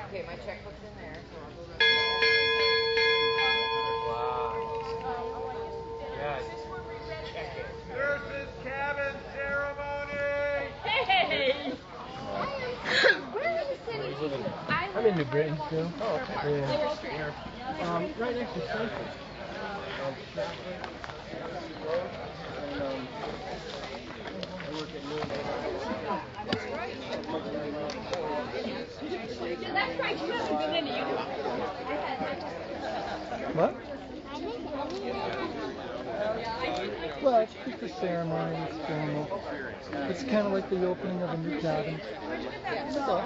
Okay, my checkbook's in there, so I'll go to Wow. Yes. Nurses cabin ceremony! Hey! Where are you sitting? I'm in New Britain still. Oh, okay. Yeah. Right next to Stanford. I work at noon. That's right, you haven't been in it. What? Well, it's just a ceremony. It's formal. It's kind of like the opening of a new cabin. That's all.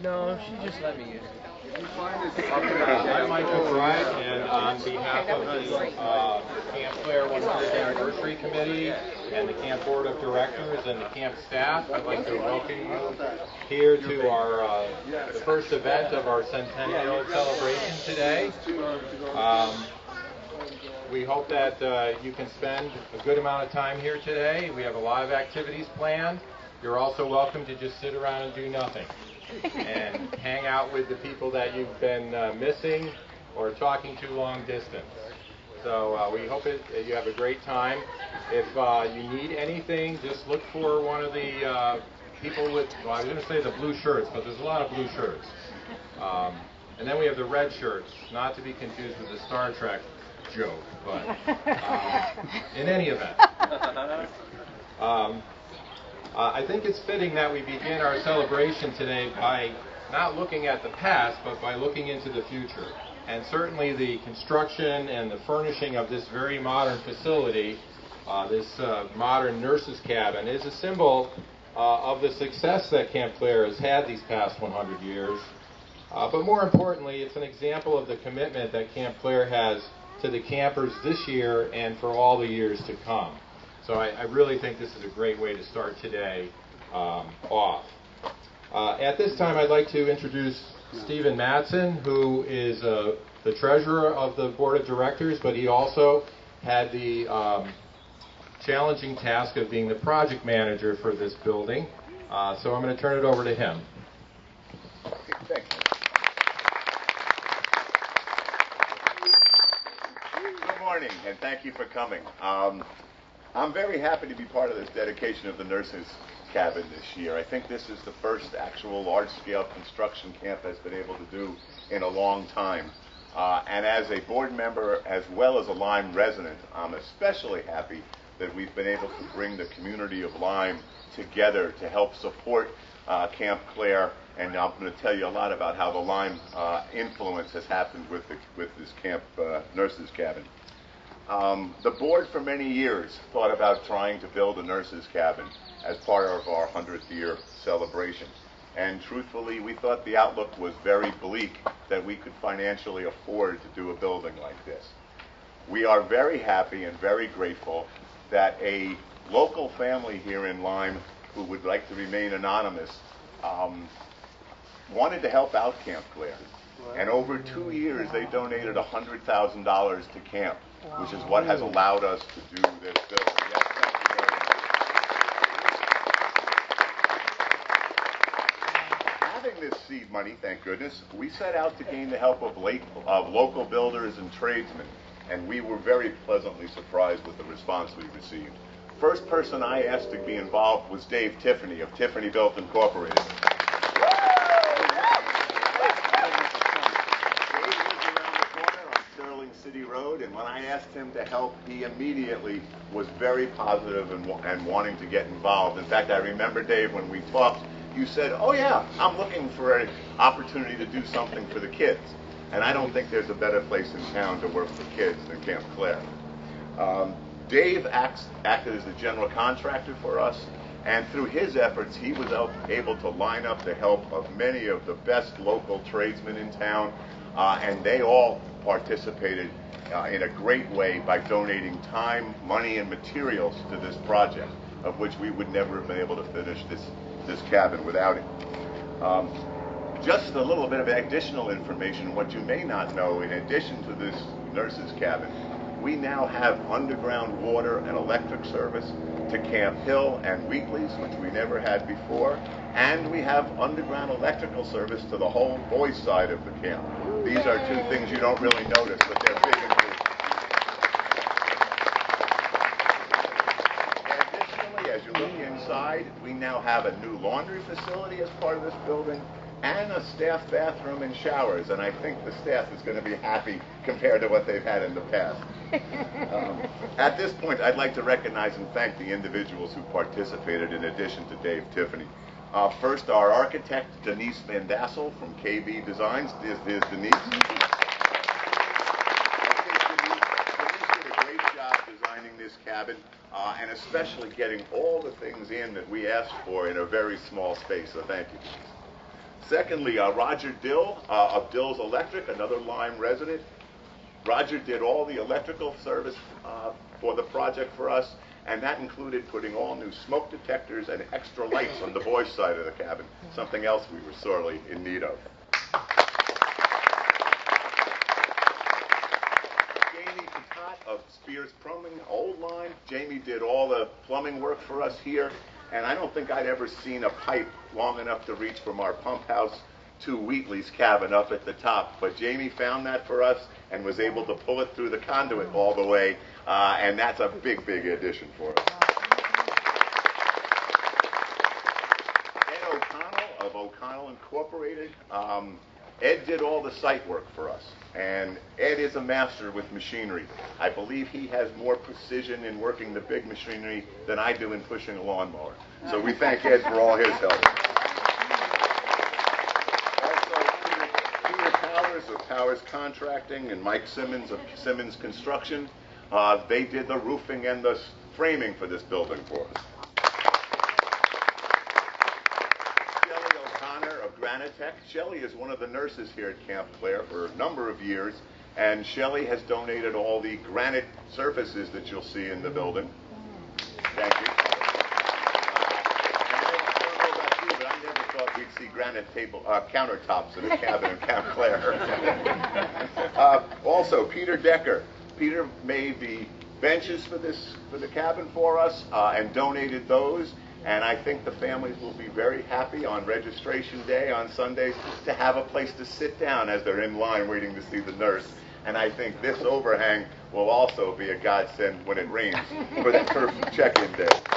No, she just let me use it. I'm Michael Wright, and on behalf of the Camp Claire 100th Anniversary Committee and the Camp Board of Directors and the Camp staff, I'd like to welcome you here to our the first event of our centennial celebration today. We hope that you can spend a good amount of time here today. We have a lot of activities planned. You're also welcome to just sit around and do nothing and hang out with the people that you've been missing or talking to long distance. So we hope you have a great time. If you need anything, just look for one of the people with, well, I was going to say the blue shirts, but there's a lot of blue shirts. And then we have the red shirts, not to be confused with the Star Trek joke, but in any event. I think it's fitting that we begin our celebration today by not looking at the past, but by looking into the future. And certainly the construction and the furnishing of this very modern facility, this modern nurses' cabin, is a symbol of the success that Camp Claire has had these past 100 years. But more importantly, it's an example of the commitment that Camp Claire has to the campers this year and for all the years to come. So I really think this is a great way to start today off. At this time, I'd like to introduce Stephen Matson, who is the treasurer of the board of directors, but he also had the challenging task of being the project manager for this building. So I'm going to turn it over to him. Thank you. Good morning, and thank you for coming. I'm very happy to be part of this dedication of the nurses' cabin this year. I think this is the first actual large-scale construction camp has been able to do in a long time. And as a board member as well as a Lyme resident, I'm especially happy that we've been able to bring the community of Lyme together to help support Camp Claire. And I'm going to tell you a lot about how the Lyme influence has happened with this camp nurses' cabin. The board for many years thought about trying to build a nurses' cabin as part of our 100th year celebration. And truthfully, we thought the outlook was very bleak that we could financially afford to do a building like this. We are very happy and very grateful that a local family here in Lyme who would like to remain anonymous wanted to help out Camp Claire. And over 2 years, they donated $100,000 to camp, which is what has allowed us to do this building. Yes, thank you very much. Having this seed money, thank goodness, we set out to gain the help of local builders and tradesmen, and we were very pleasantly surprised with the response we received. First person I asked to be involved was Dave Tiffany of Tiffany Built Incorporated. City Road, and when I asked him to help, he immediately was very positive and wanting to get involved. In fact, I remember, Dave, when we talked, you said, oh yeah, I'm looking for an opportunity to do something for the kids. And I don't think there's a better place in town to work for kids than Camp Claire. Dave acted as the general contractor for us, and through his efforts, he was able to line up the help of many of the best local tradesmen in town, and they all participated in a great way by donating time, money, and materials to this project, of which we would never have been able to finish this cabin without it. Just a little bit of additional information, what you may not know, in addition to this nurses' cabin, we now have underground water and electric service, to Camp Hill and Wheatley's, which we never had before, and we have underground electrical service to the whole boys' side of the camp. These are two things you don't really notice, but they're big improvements. Additionally, as you look inside, we now have a new laundry facility as part of this building, and a staff bathroom and showers, and I think the staff is going to be happy compared to what they've had in the past. At this point, I'd like to recognize and thank the individuals who participated in addition to Dave Tiffany. First, our architect, Denise Van Dassel from KB Designs. This is Denise. Denise did a great job designing this cabin, and especially getting all the things in that we asked for in a very small space, so thank you, Denise. Secondly, Roger Dill of Dill's Electric, another Lyme resident. Roger did all the electrical service for the project for us, and that included putting all new smoke detectors and extra lights on the boys' side of the cabin, something else we were sorely in need of. Jamie Patat of Spears Plumbing, Old Lyme. Jamie did all the plumbing work for us here. And I don't think I'd ever seen a pipe long enough to reach from our pump house to Wheatley's cabin up at the top. But Jamie found that for us and was able to pull it through the conduit all the way, and that's a big, big addition for us. Ed O'Connell of O'Connell Incorporated. Ed did all the site work for us, and Ed is a master with machinery. I believe he has more precision in working the big machinery than I do in pushing a lawnmower. So we thank Ed for all his help. Also, Peter Powers of Powers Contracting and Mike Simmons of Simmons Construction. They did the roofing and the framing for this building for us. Granitech. Shelley is one of the nurses here at Camp Clare for a number of years, and Shelley has donated all the granite surfaces that you'll see in the building. Thank you. I don't know about you, but I never thought we'd see granite countertops in a cabin in Camp Clare. Also, Peter Decker. Peter made the benches for the cabin for us and donated those. And I think the families will be very happy on registration day on Sundays to have a place to sit down as they're in line waiting to see the nurse. And I think this overhang will also be a godsend when it rains for check-in day. I'd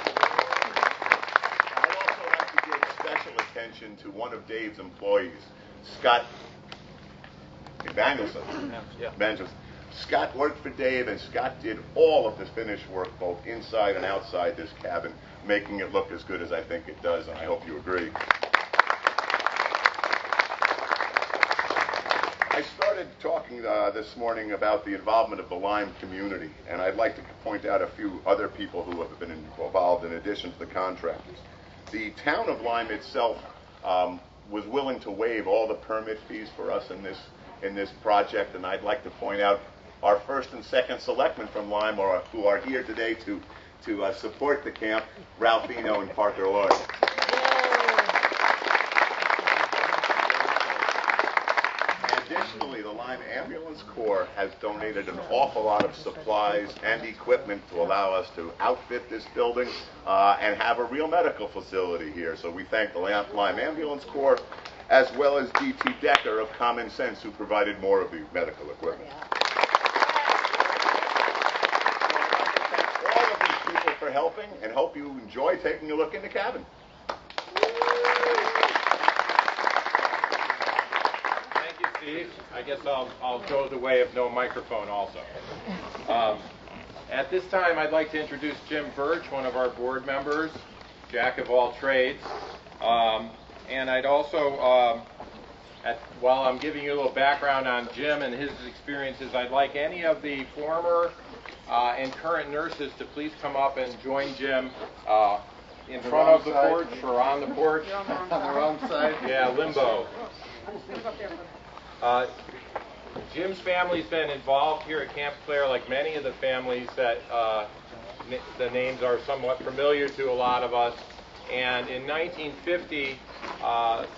also like to give special attention to one of Dave's employees, Scott Evangelson. Scott worked for Dave, and Scott did all of the finish work, both inside and outside this cabin, making it look as good as I think it does, and I hope you agree. I started talking this morning about the involvement of the Lyme community, and I'd like to point out a few other people who have been involved in addition to the contractors. The town of Lyme itself was willing to waive all the permit fees for us in this project, and I'd like to point out our first and second selectmen from Lyme who are here today to support the camp, Ralph Eno and Parker Lloyd. Additionally, the Lyme Ambulance Corps has donated an awful lot of supplies and equipment to allow us to outfit this building and have a real medical facility here. So we thank the Lyme Ambulance Corps, as well as D.T. Decker of Common Sense, who provided more of the medical equipment. For helping, and hope you enjoy taking a look in the cabin. Thank you, Steve. I guess I'll go the way of no microphone also. At this time, I'd like to introduce Jim Birch, one of our board members, jack of all trades. And I'd also, while I'm giving you a little background on Jim and his experiences, I'd like any of the former and current nurses to please come up and join Jim in front of the porch or on the porch. On the wrong side? Yeah, limbo. Jim's family's been involved here at Camp Clare, like many of the families that the names are somewhat familiar to a lot of us. And in 1950,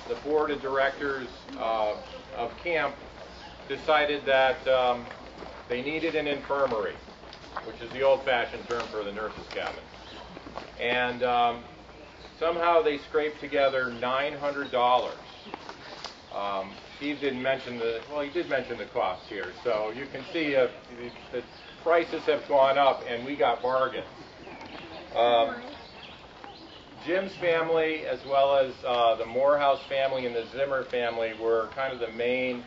the board of directors of camp decided that they needed an infirmary, which is the old-fashioned term for the nurses' cabin. And somehow they scraped together $900. Steve didn't mention he did mention the cost here. So you can see the prices have gone up, and we got bargains. Jim's family, as well as the Morehouse family and the Zimmer family, were kind of the main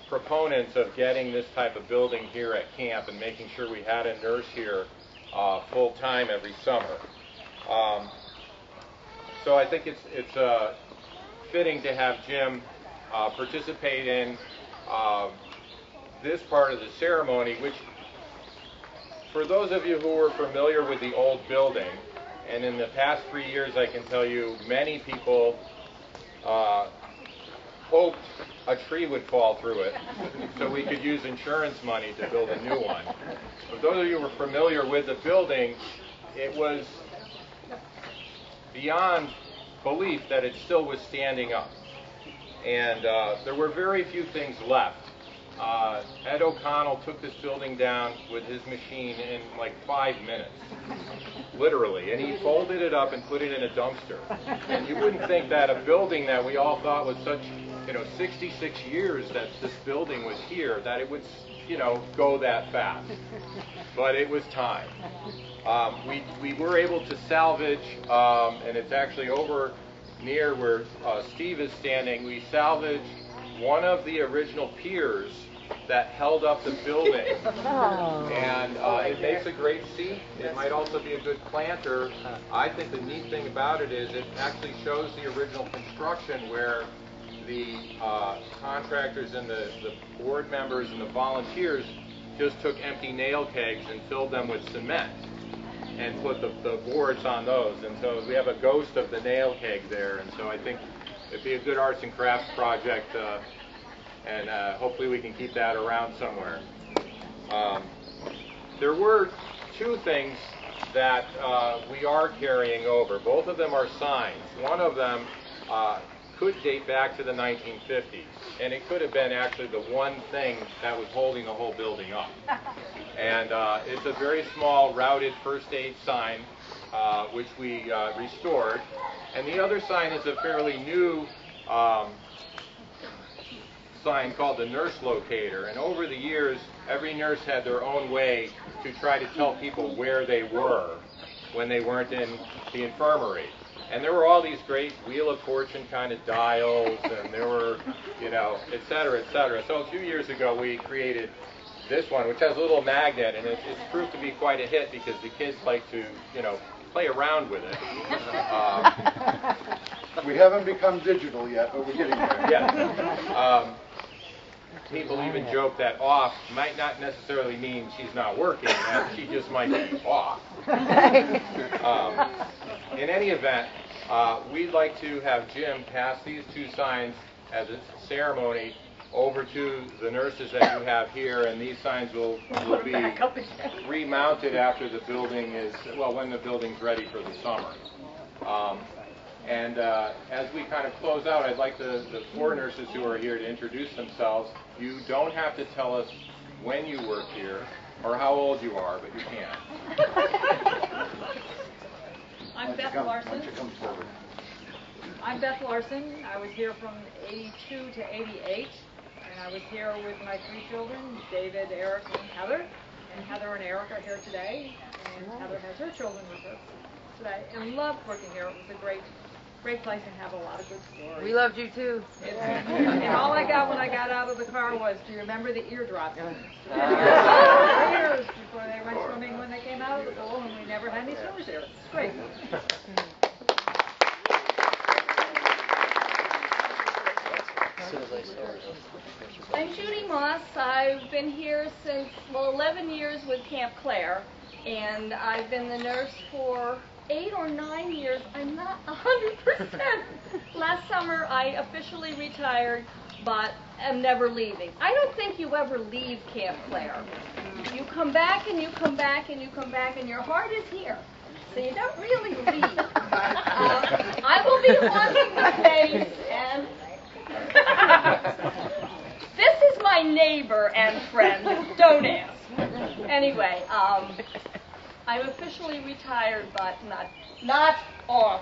proponents of getting this type of building here at camp and making sure we had a nurse here full time every summer. So I think it's fitting to have Jim participate in this part of the ceremony, which, for those of you who are familiar with the old building, and in the past 3 years I can tell you many people hoped a tree would fall through it so we could use insurance money to build a new one. For those of you who are familiar with the building, it was beyond belief that it still was standing up. And there were very few things left. Ed O'Connell took this building down with his machine in like 5 minutes, literally, and he folded it up and put it in a dumpster. And you wouldn't think that a building that we all thought was such, 66 years that this building was here, that it would, go that fast. But it was time. We were able to salvage, and it's actually over near where Steve is standing, we salvaged one of the original piers that held up the building. And it makes a great seat. It might also be a good planter. I think the neat thing about it is it actually shows the original construction where the contractors and the board members and the volunteers just took empty nail kegs and filled them with cement and put the boards on those. And so we have a ghost of the nail keg there. And so I think it'd be a good arts and crafts project, and hopefully we can keep that around somewhere. There were two things that we are carrying over. Both of them are signs. One of them could date back to the 1950s, and it could have been actually the one thing that was holding the whole building up. And it's a very small routed first aid sign, which we restored. And the other sign is a fairly new sign called the Nurse Locator. And over the years, every nurse had their own way to try to tell people where they were when they weren't in the infirmary. And there were all these great Wheel of Fortune kind of dials, and there were, et cetera, et cetera. So a few years ago, we created this one, which has a little magnet, and it's proved to be quite a hit because the kids like to, play around with it. We haven't become digital yet, but we're getting there. Yeah. People even joke that off might not necessarily mean she's not working, that she just might be off. In any event, we'd like to have Jim pass these two signs as a ceremony over to the nurses that you have here, and these signs will be remounted after the building when the building's ready for the summer. And as we kind of close out, I'd like the four nurses who are here to introduce themselves. You don't have to tell us when you work here or how old you are, but you can. I'm Beth Larson. I'm Beth Larson. I was here from 82 to 88, and I was here with my three children, David, Eric, and Heather. And Heather and Eric are here today, and Heather has her children with her today. And loved working here. It was a great place and have a lot of good stories. We loved you too. And all I got when I got out of the car was, do you remember the eardrops? Years before they went swimming when they came out of the pool, and we never had any swimmers here. It's great. I'm Judy Moss. I've been here since, 11 years with Camp Claire, and I've been the nurse for 8 or 9 years. I'm not 100%. Last summer, I officially retired, but am never leaving. I don't think you ever leave Camp Claire. You come back and you come back and you come back, and your heart is here. So you don't really leave. I will be watching the face, and this is my neighbor and friend. Don't ask. Anyway, I'm officially retired, but not off.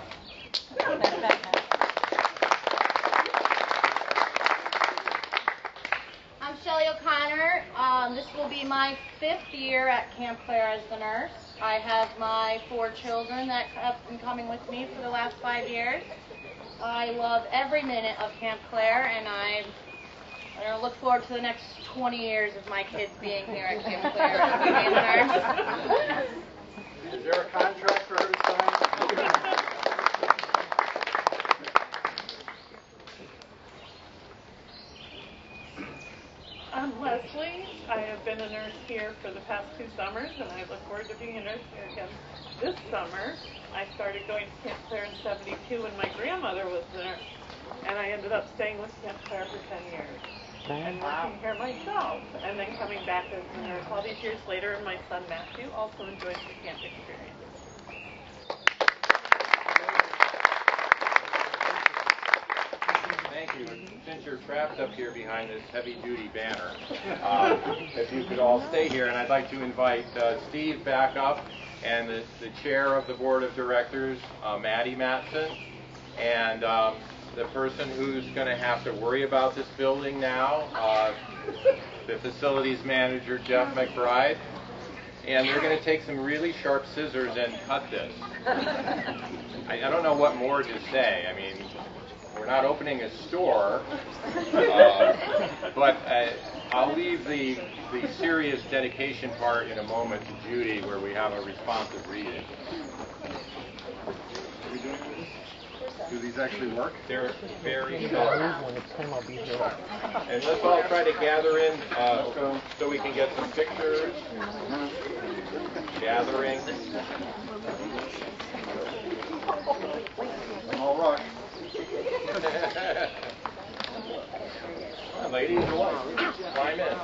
I'm Shelly O'Connor. This will be my 5th year at Camp Claire as the nurse. I have my 4 children that have been coming with me for the last 5 years. I love every minute of Camp Claire, and I look forward to the next 20 years of my kids being here at Camp Claire as a nurse. Is there a contract for her to sign? I'm Leslie. I have been a nurse here for the past 2 summers, and I look forward to being a nurse here again this summer. I started going to Camp Claire in '72 when my grandmother was a nurse, and I ended up staying with Camp Claire for 10 years and working here myself, and then coming back as a nurse all these years later, and my son Matthew also enjoys the camp experience. Thank you. Since you're trapped up here behind this heavy-duty banner, if you could all stay here, and I'd like to invite Steve back up, and the chair of the board of directors, Maddie Matson, and the person who's going to have to worry about this building now, the facilities manager, Jeff McBride. And they're going to take some really sharp scissors and cut this. I don't know what more to say. I mean, we're not opening a store, but I'll leave the serious dedication part in a moment to Judy, where we have a responsive reading. Do these actually work? They're very sharp. And let's all try to gather in so we can get some pictures. Gathering. All right. Ladies, climb in.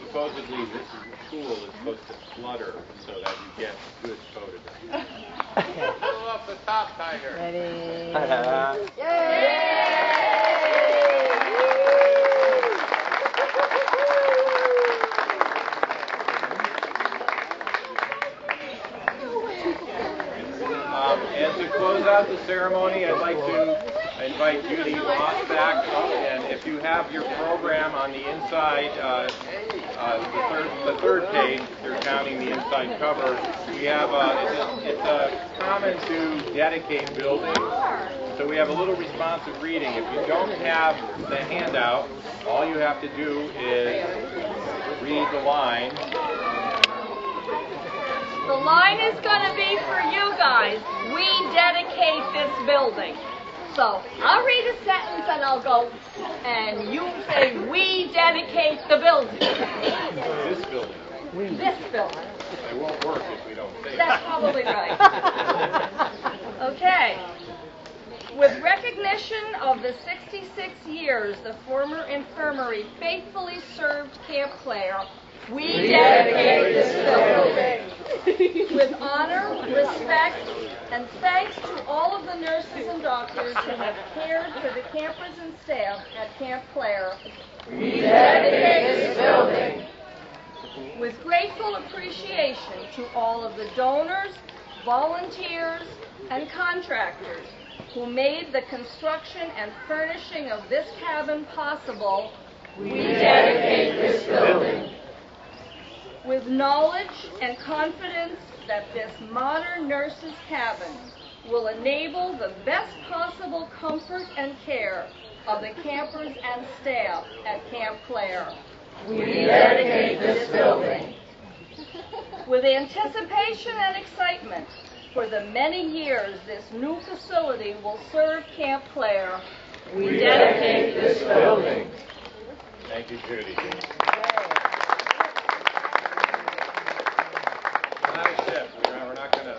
Supposedly, this tool is supposed to flutter so that you get good photographs. Pull up the top, Tiger. Ready? And to close out the ceremony, I'd like to invite Judy Moss back up. And if you have your program on the inside, the third page, if you're counting the inside cover, we have it's a common to dedicate buildings. So we have a little responsive reading. If you don't have the handout, all you have to do is read the line. The line is going to be for you guys. We dedicate this building. So I'll read a sentence and I'll go, and you say, we dedicate the building. This building. This building. It won't work if we don't say That's that. probably right. Okay. With recognition of the 66 years the former infirmary faithfully served Camp Claire, we dedicate this building. With honor, respect, and thanks to all of the nurses and doctors who have cared for the campers and staff at Camp Claire, we dedicate this building. With grateful appreciation to all of the donors, volunteers, and contractors who made the construction and furnishing of this cabin possible, we dedicate this building. With knowledge and confidence that this modern nurses' cabin will enable the best possible comfort and care of the campers and staff at Camp Claire, we dedicate this building. With anticipation and excitement for the many years this new facility will serve Camp Claire, we dedicate this building. Thank you, Judy. We're not going to...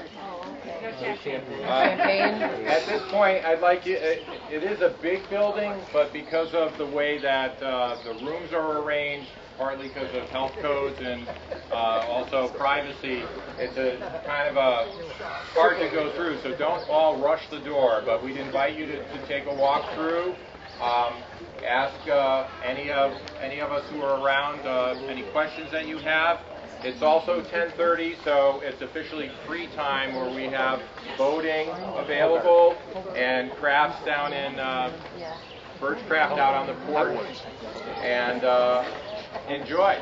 At this point, I'd like you, it is a big building, but because of the way that the rooms are arranged, partly because of health codes and also privacy, it's a kind of a hard to go through, so don't all rush the door, but we'd invite you to take a walk through. Ask any of us who are around any questions that you have. It's also 10:30, so it's officially free time where we have boating available and crafts down in Birchcraft out on the porch. And enjoy.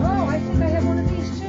Oh, I think I have one of these too.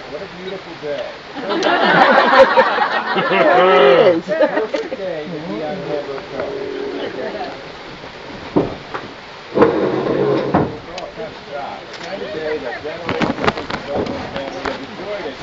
What a beautiful day. Perfect day to be on Holbrook Road. Kind of day that generations of people have enjoyed it.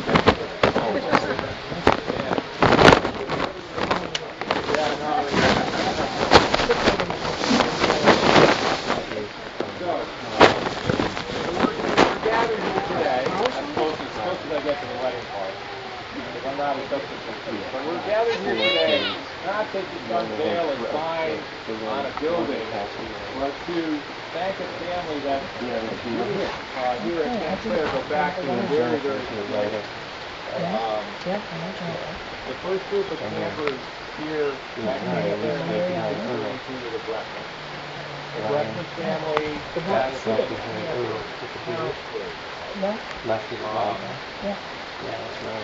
But we're gathered here today not to just unveil a sign on a building, but to thank a family that here at Camp Clare go back to a very, very beginning. The first group of campers here at Camp Clare making the way to the Breckman. The Breckman family has a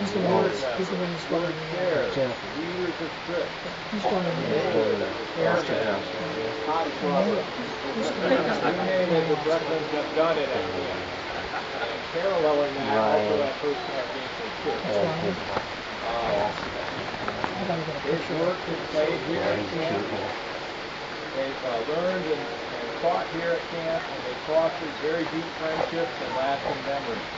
He's the one who's going there. Leaders of Chris. He's going to We name it the Breckmans have done it. And paralleling that, also that first congregation church. His work is played here at camp. They've learned and taught here at camp, and they've fostered very deep friendships and lasting memories.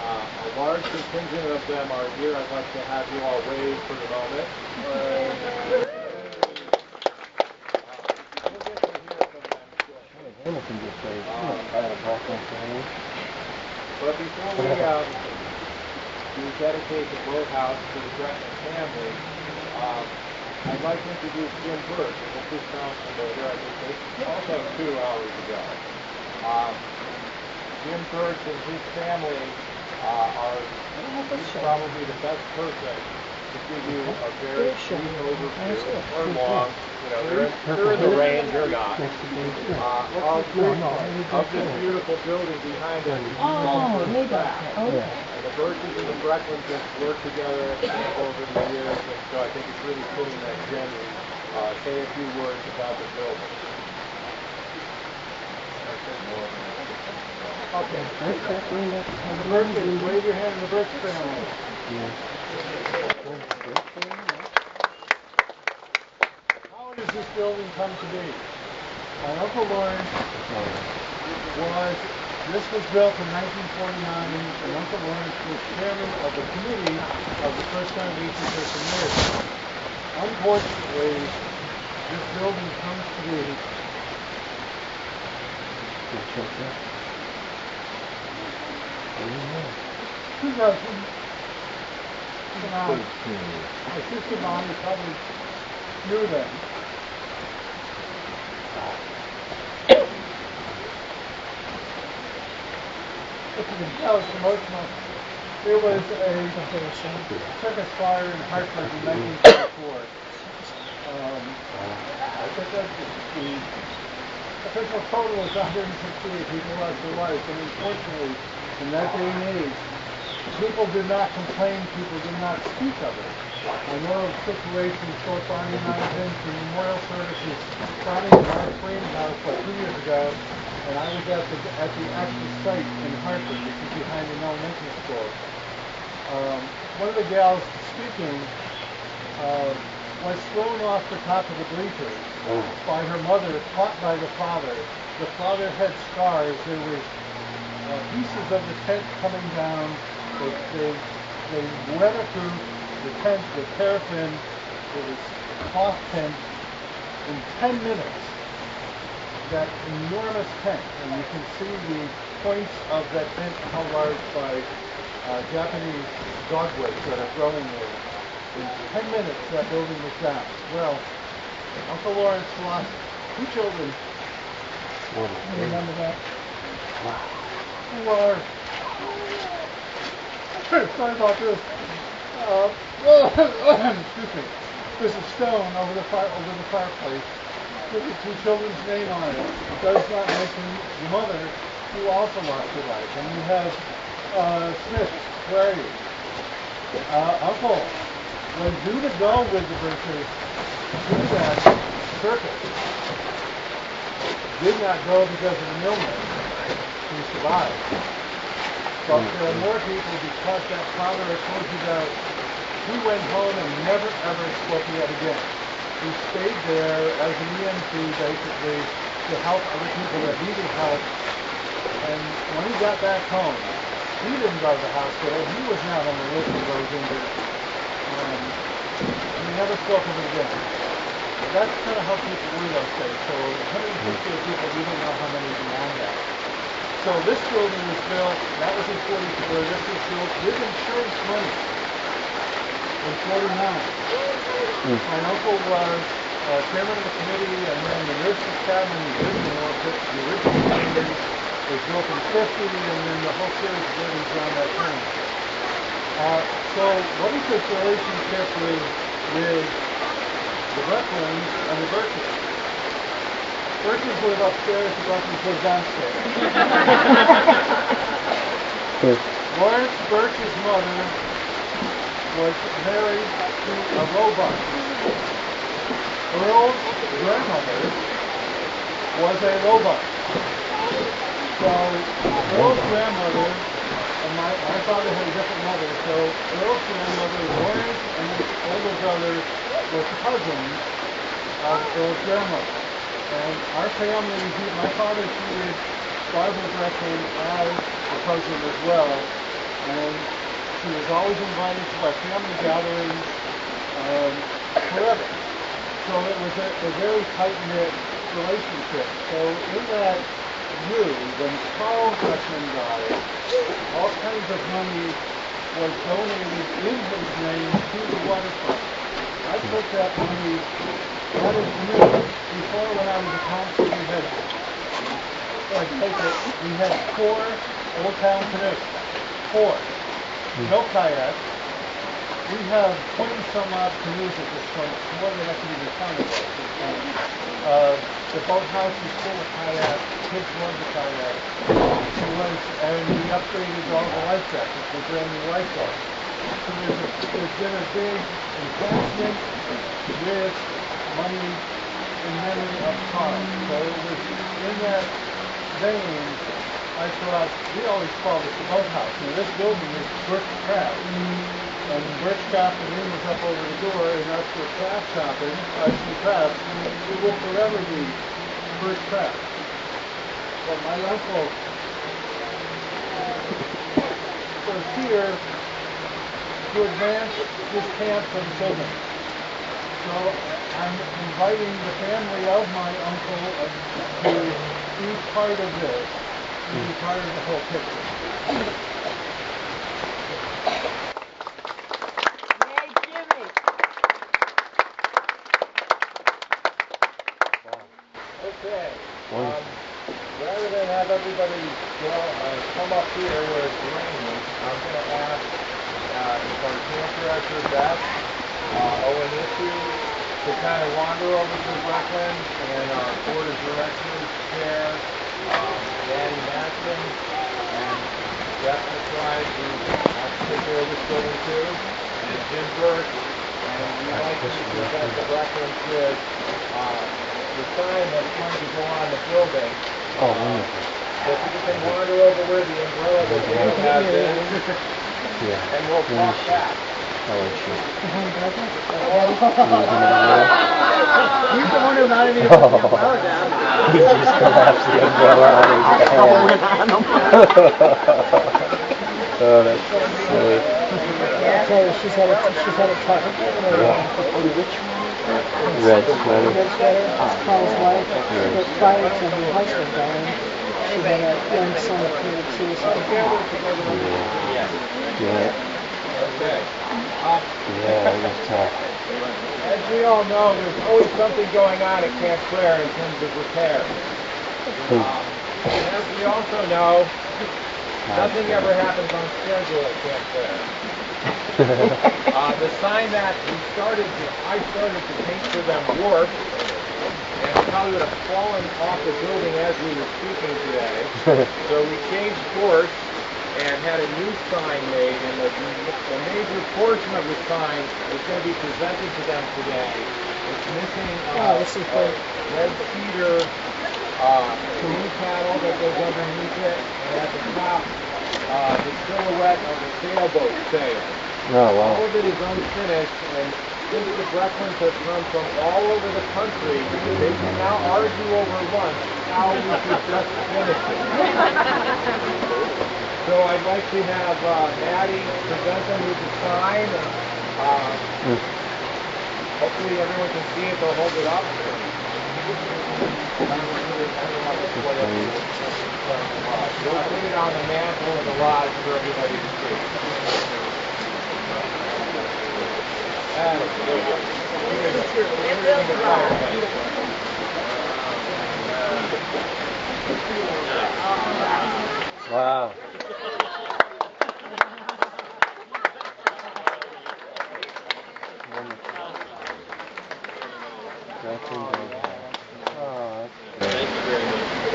A large contingent of them are here. I'd like to have you all wave for the moment. But before we dedicate the boathouse to the Breckman family, I'd like to introduce Jim Burke. This is from here, I think, also 2 hours ago. Jim Burke and his family are probably the best person to give you a very brief overview, or long, they're in the range, you're not, of this beautiful building behind us. And the Burches and the Breckmans have worked together over the years, and so I think it's really fitting that Jim say a few words about the building. Okay. And the Birches, wave your hand in the Birch family. How does this building come to be? My Uncle Lawrence this was built in 1949, and Uncle Lawrence was chairman of the committee of the First Congregation Church of America. Unfortunately, this building comes to be my sister Bonnie probably knew them. If you can tell, it's emotional. There was a circus fire in Hartford in 1934. I think that's the official total is 168 people lost their lives, and unfortunately, in that day and age, people did not complain, people did not speak of it. I know of situations, both Bonnie and I have been to memorial services, Bonnie and our Freedom House like 2 years ago, and I was at the actual site in Hartford, which is behind an elementary school. One of the gals speaking was thrown off the top of the bleachers by her mother, caught by the father. The father had scars. There was pieces of the tent coming down. They weatherproofed the tent with paraffin. It was a cloth tent. In 10 minutes, that enormous tent, and you can see the points of that tent held large by Japanese dogwoods that are growing there. In 10 minutes, that building was down. Well, Uncle Lawrence lost 2 children. You remember that? Who are... Sorry about this. Excuse me. There's a stone over the fireplace with the 2 children's name on it. It does not mention the mother, who also lost her life. And we have Smith, where are you? Uncle was due to go with the Birches to that circus. Did not go because of an illness. He survived. But there are more people because that father I told you about, he went home and never ever spoke yet again. He stayed there as an EMT basically to help other people that needed help. And when he got back home, he didn't go to the hospital. He was not on the list of those injured. He never spoke of it again. That's kind of how people were those days. So 150 people, we don't know how many beyond that. So this building was built, that was in 44, this was built with insurance money in 49. My uncle was chairman of the committee, and then the nurses cabin, the original building was built in 50, and then the whole series of buildings around that time. So what is this relationship with the Bucklins and the Birches? Birches live upstairs, the Bucklins live downstairs. Lawrence Birch's mother was married to a Roebuck. Earl's grandmother was a Roebuck. So Earl's grandmother, and my father had a different mother, so Earl's grandmother, Lawrence, and his older brother were cousins of Earl's grandmother. And our family, my father treated Barbara Brecken as a cousin as well, and she was always invited to our family gatherings forever. So it was a very tight-knit relationship. So in that year, when Carl Brecken died, all kinds of money was donated in his name to the waterfront. I took that money, that is new. Before, when I was a council, we had 4 Old Town canoes. 4. No kayaks. We have 20-some odd canoes at this point, more than I can even count at this point. The boathouse is full of kayaks. Kids love the kayaks. And we upgraded all the life jackets with brand new life jackets. So there's been a big investment with money in memory of Carl. So it was in that vein I thought, we always called it the boathouse. Now this building is Brick Craft. And Brick Afternoon was up over the door, and that's where Craft happened. I see Craft. It will forever be Brick Craft. But my uncle was here to advance this camp for the children. So I'm inviting the family of my uncle to be part of this, to be part of the whole picture. Yay, Jimmy! Okay. Rather than have everybody come up here where it's raining, I'm going to ask our camp director, Beth, Owen Issue, to kind of wander over to Brooklyn, and our board of directors chair, Danny Matson, and Jeff McBride, who has to take care of this building too, and Jim Burke, and we'd like to present the reference with the sign that's going to go on the building. Oh, wonderful. So if you can wander over where the umbrella that Dave has is, Yeah. and we'll talk back. Oh, sure. He's the one who wanted me to put the umbrella down. He just collapsed the umbrella on his head. Oh, that's silly. She's had a truck. Red sweater. Red sweater. Paul's wife. But prior to her husband dying, she had a young son that committed suicide. Yeah. Okay. Yeah, it was tough. As we all know, there's always something going on at Camp Claire in terms of repairs. And as we also know, nothing ever happens on schedule at Camp Claire. The sign that I started to paint for them worked, and it probably would have fallen off the building as we were speaking today. So we changed course and had a new sign made, and the major portion of the sign is going to be presented to them today. It's missing a red cedar canoe paddle that goes underneath it, and at the top, the silhouette of a sailboat sail. Oh, wow. All of it is unfinished, and since the Brecklins have come from all over the country, they can now argue over lunch how we should just finish it. So I'd like to have Maddie present them with the sign. Hopefully everyone can see it, they'll hold it up. They'll put it on the mantle of the lodge for everybody to see. Wow.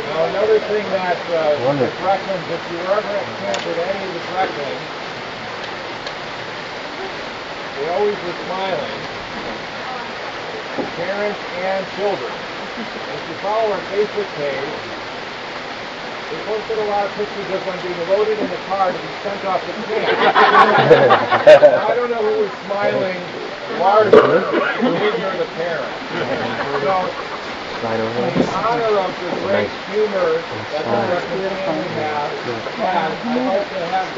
Now another thing that the Brecklins, if you were ever at camp with any of the Brecklins, they always were smiling, parents and children. If you follow our Facebook page, they posted a lot of pictures of them being loaded in the car to be sent off to camp. I don't know who was smiling larger, the kids or the parents. So, in honor of the great humor that the Brecklin family has, I'd like to have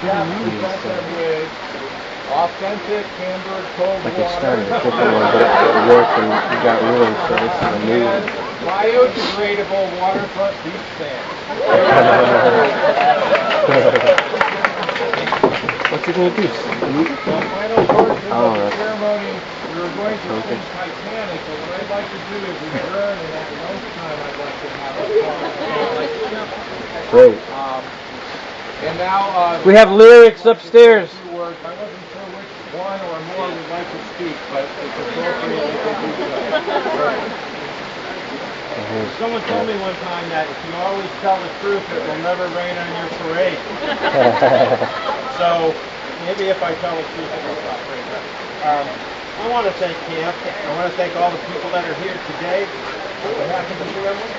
Jeff present them with authentic Hamburg cold Like water. it started, it took a little bit of work and we got ruined, so this is a new one. Biodegradable waterfront beach sand. What's it going to do? The final portion of the that's ceremony, we were going to sing Titanic, but what I'd like to do is adjourn, and at lunchtime I'd like to have a song. great. And now, We have lyrics upstairs. I wasn't sure which one or more we'd like to speak, but it's appropriate we can do so. Someone told me one time that if you always tell the truth, it will never rain on your parade. So maybe if I tell the truth, it will stop raining. I want to thank camp. I want to thank all the people that are here today on behalf of the family.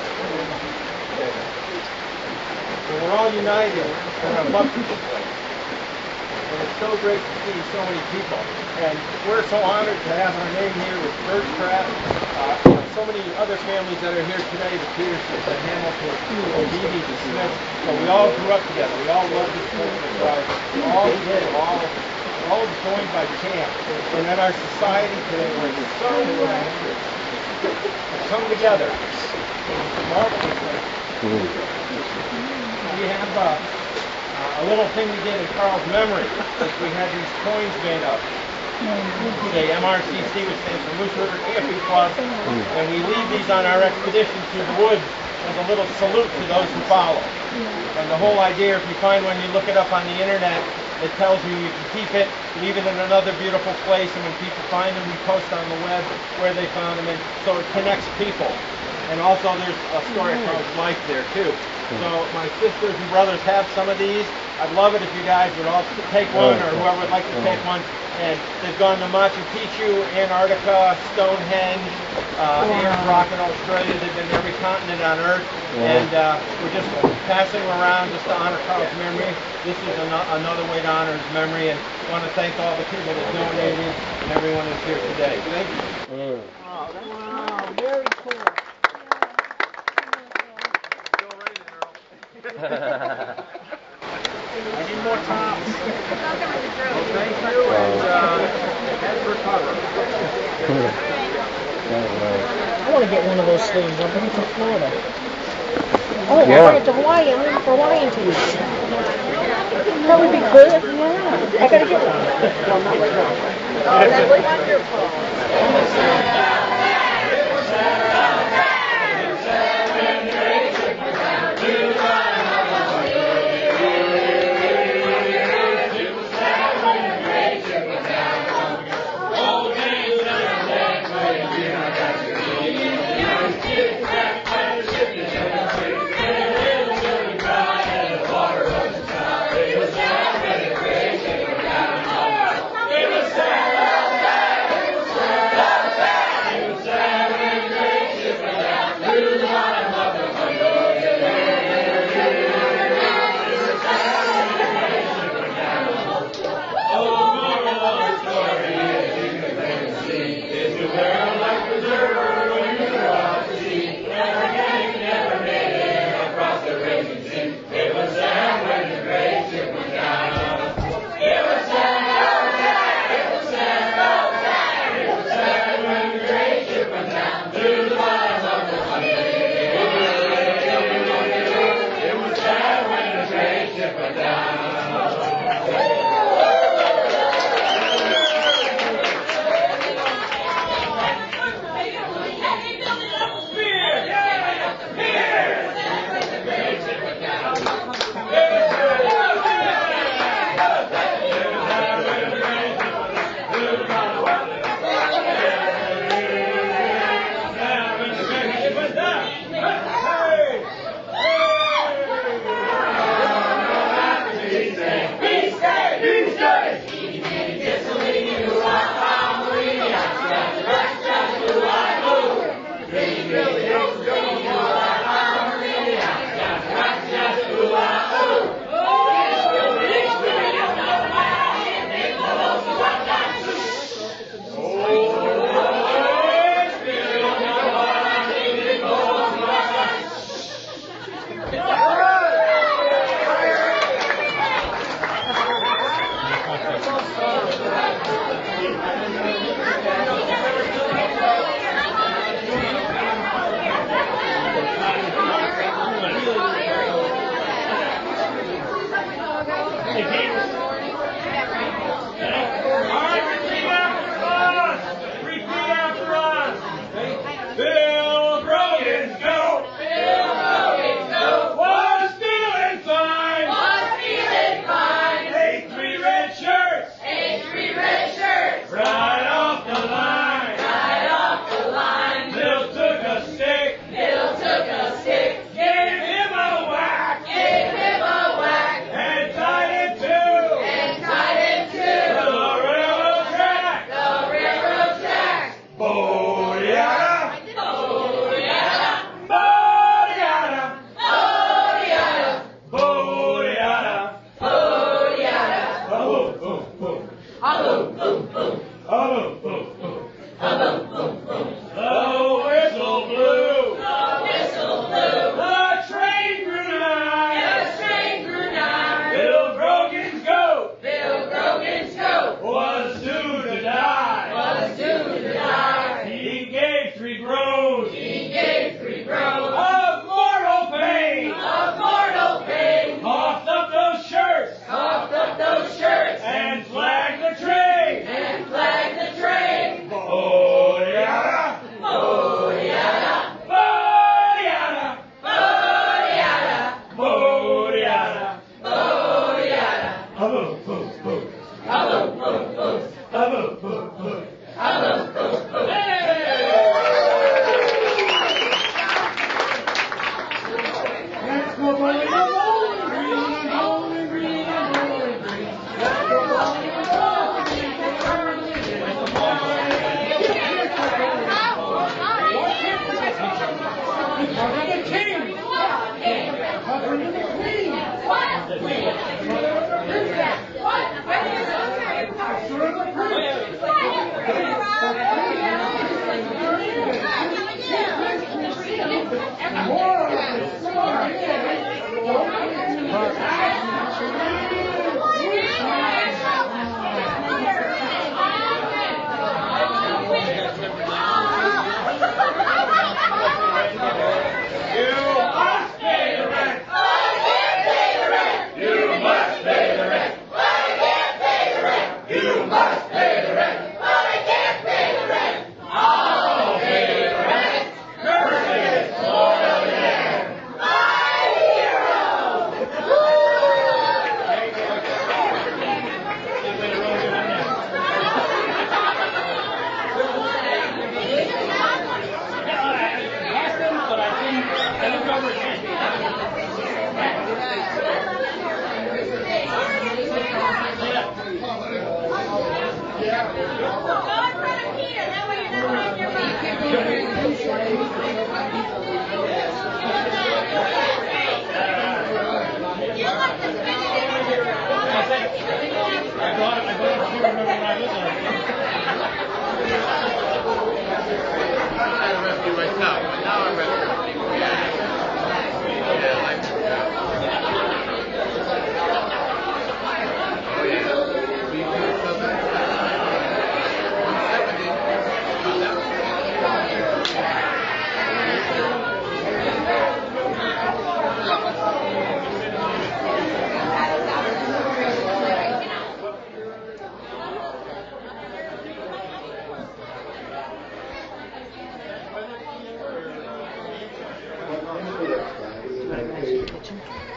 But we're all united in our love for this place. And it's so great to see so many people. And we're so honored to have our name here with Birchcraft. So many other families that are here today, the Petersons, the Hamiltons, O'Beebe, the Smiths. So we all grew up together. We all love this place. We're all here, all joined by camp. And then our society today, we're so glad to come together. We have a little thing we did in Carl's memory. We had these coins made up. The MRCC, which stands for Moose River Camping Club, and we leave these on our expeditions through the woods as a little salute to those who follow. And the whole idea, if you find one, you look it up on the internet, it tells you you can keep it, leave it in another beautiful place, and when people find them, we post on the web where they found them, and so it connects people. And also there's a story of Carl's life there too. So my sisters and brothers have some of these. I'd love it if you guys would all take one, or whoever would like to take one. And they've gone to Machu Picchu, Antarctica, Stonehenge, Ayers Rock in Australia. They've been to every continent on Earth. And we're just passing them around just to honor Carl's memory. This is another way to honor his memory. And I want to thank all the people that donated and everyone who's here today. Thank you. Wow, very cool. I need more tops. Thank you, and head for cover. I want to get one of those things. I'm going to Florida. Oh, I'll bring it to Hawaii. I'm looking for Hawaiian teas. That would be good. Yeah. I got to get one. Well, not right now. Oh, that's wonderful.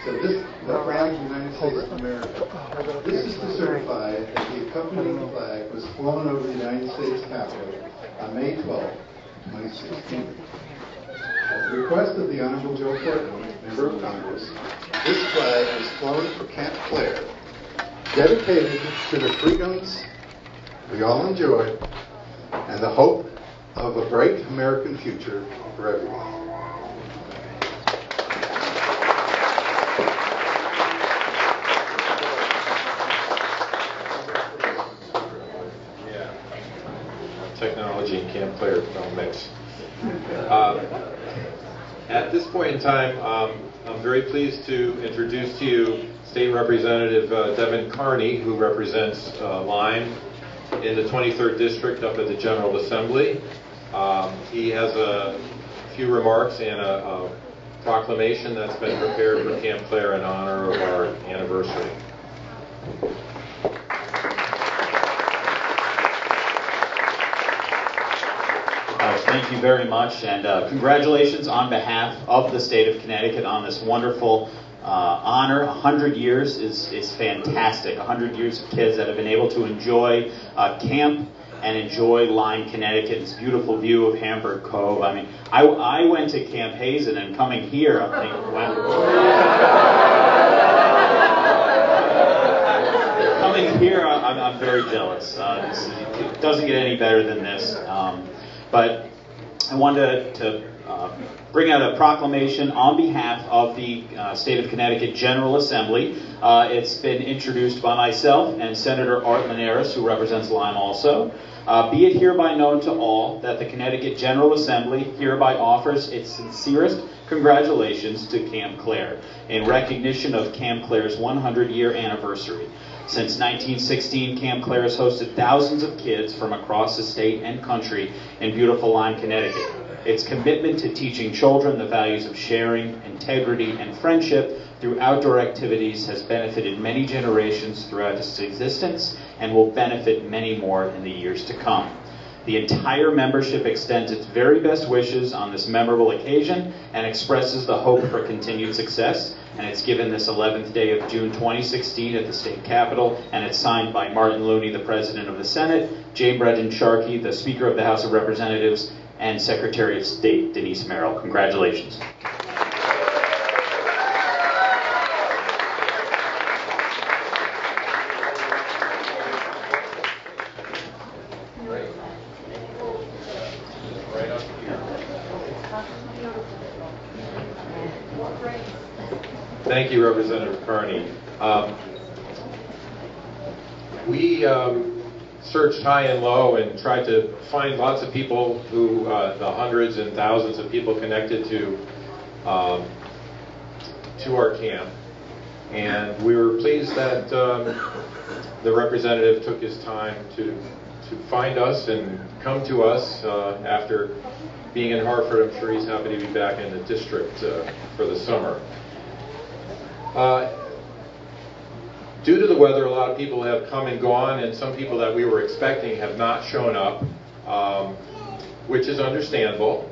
So this, the flag of the United States of America. This is to certify that the accompanying flag was flown over the United States Capitol on May 12, 2016. At the request of the Honorable Joe Portman, Member of Congress, this flag was flown for Camp Clare, dedicated to the freedoms we all enjoy and the hope of a bright American future for everyone. Technology and Camp Clare don't mix. At this point in time, I'm very pleased to introduce to you State Representative Devin Carney, who represents Lyme in the 23rd District up at the General Assembly. He has a few remarks and a proclamation that's been prepared for Camp Clare in honor of our anniversary. Thank you very much, and congratulations on behalf of the state of Connecticut on this wonderful honor. 100 years is fantastic. 100 years of kids that have been able to enjoy camp and enjoy Lyme, Connecticut, this beautiful view of Hamburg Cove. I mean, I went to Camp Hazen, and coming here, I'm thinking, wow. Coming here, I'm very jealous. It doesn't get any better than this. But I wanted to bring out a proclamation on behalf of the State of Connecticut General Assembly. It's been introduced by myself and Senator Art Linares, who represents Lyme also. Be it hereby known to all that the Connecticut General Assembly hereby offers its sincerest congratulations to Camp Clare in recognition of Camp Clare's 100-year anniversary. Since 1916, Camp Clare has hosted thousands of kids from across the state and country in beautiful Lyme, Connecticut. Its commitment to teaching children the values of sharing, integrity, and friendship through outdoor activities has benefited many generations throughout its existence and will benefit many more in the years to come. The entire membership extends its very best wishes on this memorable occasion and expresses the hope for continued success. And it's given this 11th day of June 2016 at the state capitol, and it's signed by Martin Looney, the President of the Senate, J. Brendan Sharkey, the Speaker of the House of Representatives, and Secretary of State Denise Merrill. Congratulations. Thank you, Representative Carney. We searched high and low and tried to find lots of people who, the hundreds and thousands of people connected to our camp. And we were pleased that the representative took his time to find us and come to us after being in Hartford. I'm sure he's happy to be back in the district for the summer. Due to the weather, a lot of people have come and gone, and some people that we were expecting have not shown up, which is understandable.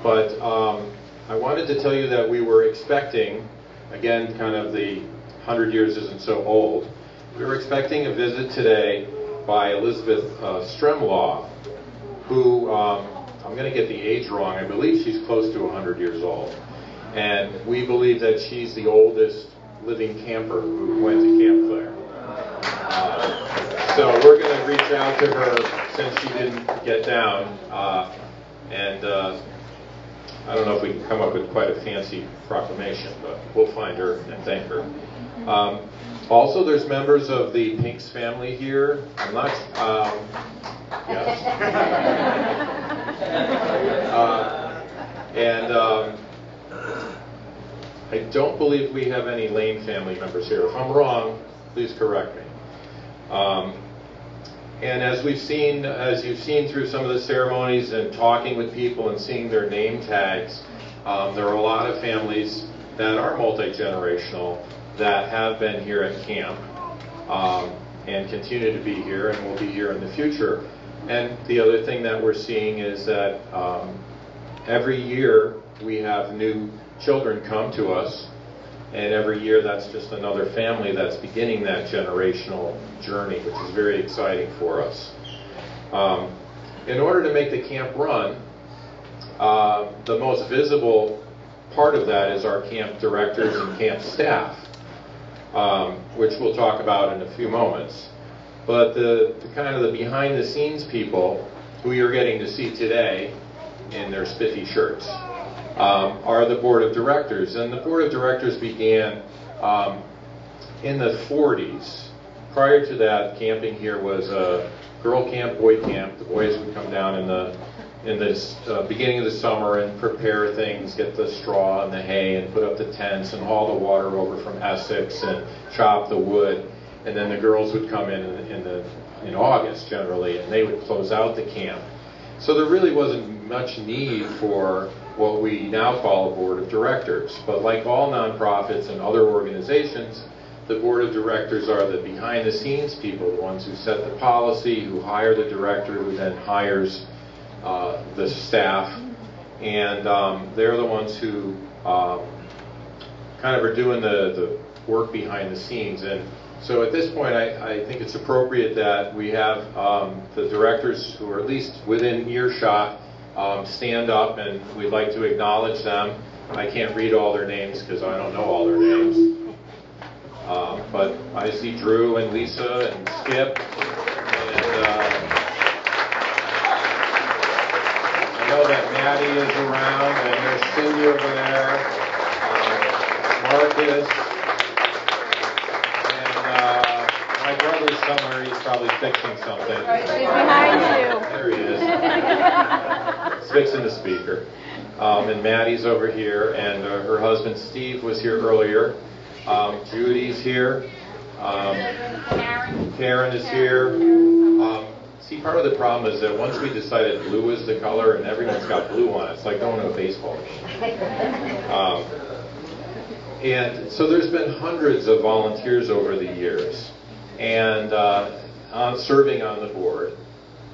But I wanted to tell you that we were expecting, again, kind of the 100 years isn't so old, we were expecting a visit today by Elizabeth Stremlaw, who, I'm going to get the age wrong, I believe she's close to 100 years old. And we believe that she's the oldest living camper who went to Camp Claire. So we're going to reach out to her since she didn't get down. And I don't know if we can come up with quite a fancy proclamation, but we'll find her and thank her. Also, there's members of the Pinks family here. I'm not... yes. I don't believe we have any Lane family members here. If I'm wrong, please correct me. And as you've seen through some of the ceremonies and talking with people and seeing their name tags, there are a lot of families that are multi-generational that have been here at camp and continue to be here and will be here in the future. And the other thing that we're seeing is that every year we have new children come to us, and every year that's just another family that's beginning that generational journey, which is very exciting for us. In order to make the camp run, the most visible part of that is our camp directors and camp staff, which we'll talk about in a few moments. But the kind of the behind-the-scenes people who you're getting to see today in their spiffy shirts are the board of directors. And the board of directors began in the 40s. Prior to that, camping here was a girl camp, boy camp. The boys would come down in the beginning of the summer and prepare things, get the straw and the hay and put up the tents and haul the water over from Essex and chop the wood. And then the girls would come in August generally, and they would close out the camp. So there really wasn't much need for what we now call a board of directors. But like all nonprofits and other organizations, the board of directors are the behind-the-scenes people, the ones who set the policy, who hire the director, who then hires the staff. And they're the ones who kind of are doing the work behind the scenes. And so at this point, I think it's appropriate that we have the directors who are at least within earshot stand up, and we'd like to acknowledge them. I can't read all their names because I don't know all their names. But I see Drew and Lisa and Skip. And I know that Maddie is around, and there's Cindy over there, Marcus. My brother's somewhere, he's probably fixing something. He's behind you. There he is. He's fixing the speaker. And Maddie's over here, and her husband Steve was here earlier. Judy's here. Karen is here. See, part of the problem is that once we decided blue is the color and everyone's got blue on it, it's like going to a baseball game. And so there's been hundreds of volunteers over the years and serving on the board.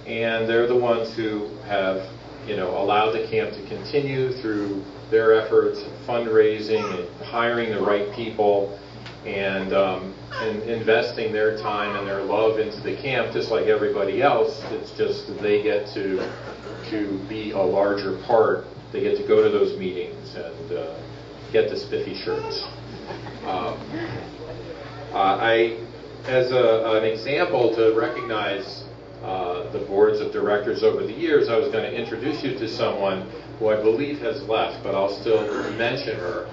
and they're the ones who have, allowed the camp to continue through their efforts in fundraising and hiring the right people and investing their time and their love into the camp just like everybody else. It's just that they get to be a larger part. They get to go to those meetings and get the spiffy shirts. As an example to recognize the boards of directors over the years, I was going to introduce you to someone who I believe has left, but I'll still mention her.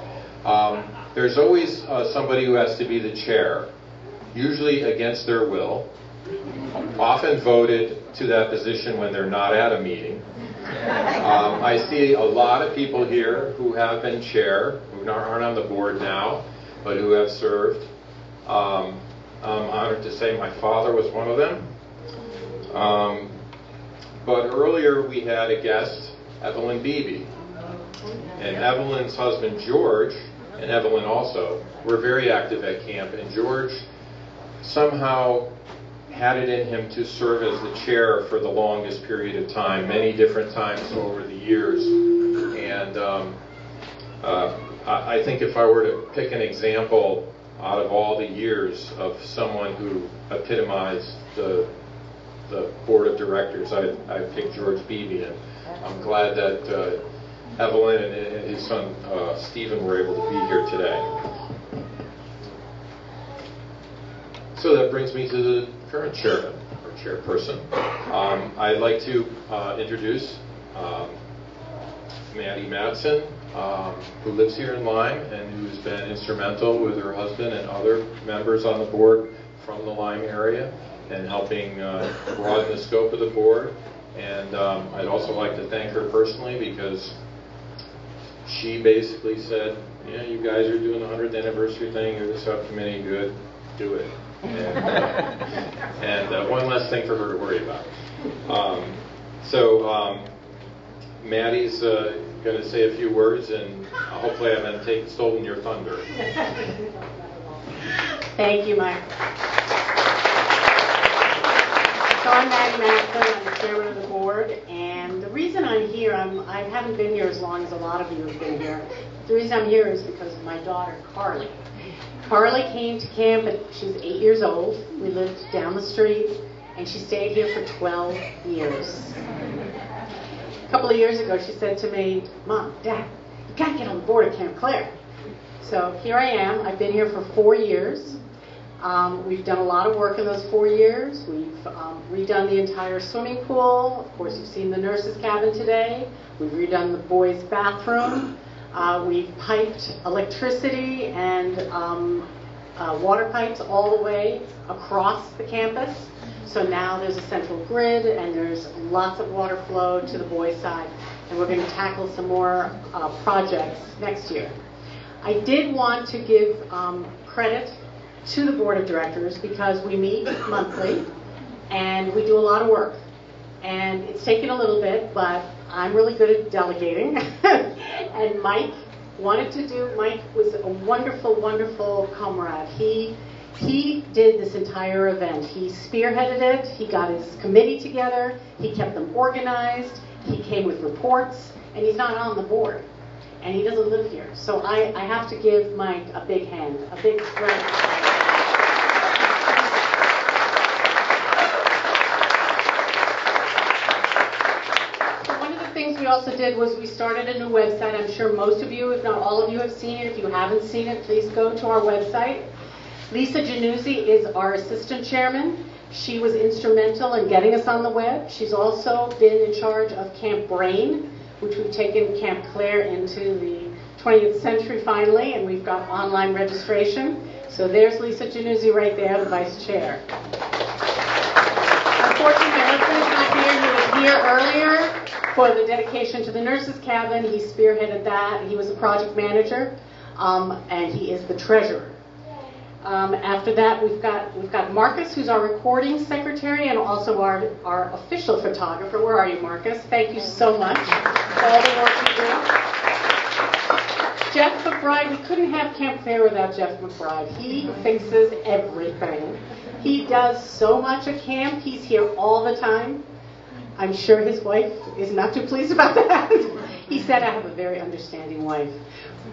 There's always somebody who has to be the chair, usually against their will, often voted to that position when they're not at a meeting. I see a lot of people here who have been chair, who aren't on the board now, but who have served. I'm honored to say my father was one of them. But earlier we had a guest, Evelyn Beebe. And Evelyn's husband, George, and Evelyn also, were very active at camp. And George somehow had it in him to serve as the chair for the longest period of time, many different times over the years. And I think if I were to pick an example out of all the years of someone who epitomized the board of directors, I picked George Beebe, and I'm glad that Evelyn and his son Stephen were able to be here today. So that brings me to the current chairman, or chairperson. I'd like to introduce Maddie Madsen, who lives here in Lyme and who's been instrumental with her husband and other members on the board from the Lyme area and helping broaden the scope of the board. And I'd also like to thank her personally because she basically said, yeah, you guys are doing the 100th anniversary thing, you're the subcommittee, good, do it. And one less thing for her to worry about. Maddie's going to say a few words, and hopefully I haven't stolen your thunder. Thank you, Mike. So I'm Maddie Madsen, I'm the chairman of the board, and the reason I'm here, I haven't been here as long as a lot of you have been here. The reason I'm here is because of my daughter, Carly. Carly came to camp, she's 8 years old. We lived down the street, and she stayed here for 12 years. A couple of years ago, she said to me, Mom, Dad, you got to get on the board at Camp Claire. So here I am. I've been here for 4 years. We've done a lot of work in those 4 years. We've redone the entire swimming pool. Of course, you've seen the nurse's cabin today. We've redone the boys' bathroom. We've piped electricity and water pipes all the way across the campus. So now there's a central grid and there's lots of water flow to the boys' side. And we're going to tackle some more projects next year. I did want to give credit to the board of directors because we meet monthly and we do a lot of work. And it's taken a little bit, but I'm really good at delegating. And Mike was a wonderful, wonderful comrade. He did this entire event. He spearheaded it. He got his committee together. He kept them organized. He came with reports. And he's not on the board. And he doesn't live here. So I have to give Mike a big hand, a big round. We also did was we started a new website. I'm sure most of you, if not all of you, have seen it. If you haven't seen it, please go to our website. Lisa Januzzi is our assistant chairman. She was instrumental in getting us on the web. She's also been in charge of Camp Brain, which we've taken Camp Claire into the 20th century finally, and we've got online registration. So there's Lisa Januzzi right there, the vice chair. Unfortunately, my husband is not here. He was here earlier for the dedication to the nurse's cabin. He spearheaded that. He was a project manager, and he is the treasurer. After that, we've got Marcus, who's our recording secretary and also our official photographer. Where are you, Marcus? Thank you so much for all the work you do. Jeff McBride, we couldn't have Camp Claire without Jeff McBride. He fixes everything. He does so much at camp. He's here all the time. I'm sure his wife is not too pleased about that. He said, I have a very understanding wife.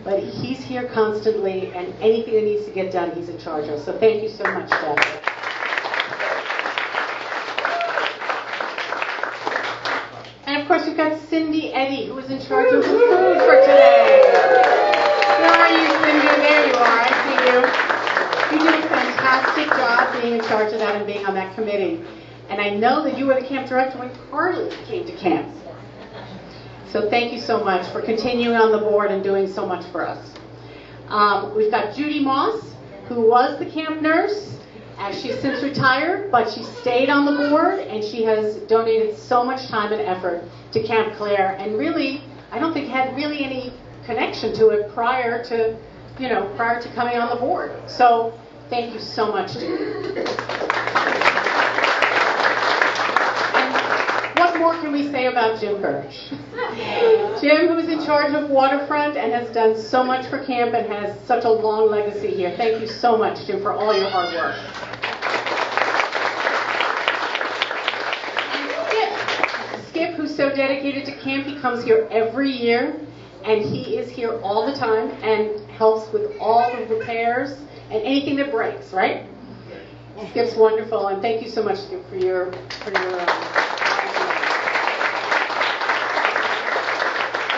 But he's here constantly, and anything that needs to get done, he's in charge of. So thank you so much, Dad. And of course, we've got Cindy Eddy, who is in charge of the food for today. Where are you, Cindy? There you are. I see you. You did a fantastic job being in charge of that and being on that committee. And I know that you were the camp director when Carly came to camps. So thank you so much for continuing on the board and doing so much for us. We've got Judy Moss, who was the camp nurse. She's since retired, but she stayed on the board, and she has donated so much time and effort to Camp Claire, and really, I don't think had really any connection to it prior to coming on the board. So thank you so much, Judy. What more can we say about Jim Birch? Jim, who is in charge of Waterfront and has done so much for camp and has such a long legacy here. Thank you so much, Jim, for all your hard work. And Skip, who's so dedicated to camp, he comes here every year, and he is here all the time and helps with all the repairs and anything that breaks, right? Skip's wonderful, and thank you so much, Skip, for your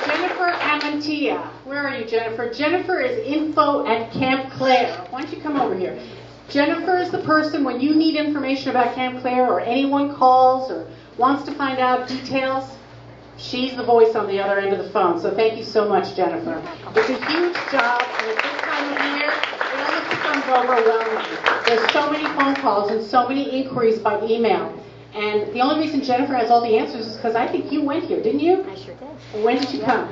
Jennifer Amantia. Where are you, Jennifer? Jennifer is info at Camp Claire. Why don't you come over here? Jennifer is the person when you need information about Camp Claire or anyone calls or wants to find out details, she's the voice on the other end of the phone. So thank you so much, Jennifer. It's a huge job, and at this time of year, it almost becomes overwhelming. There's so many phone calls and so many inquiries by email. And the only reason Jennifer has all the answers is because I think you went here, didn't you? I sure did. And when did you come?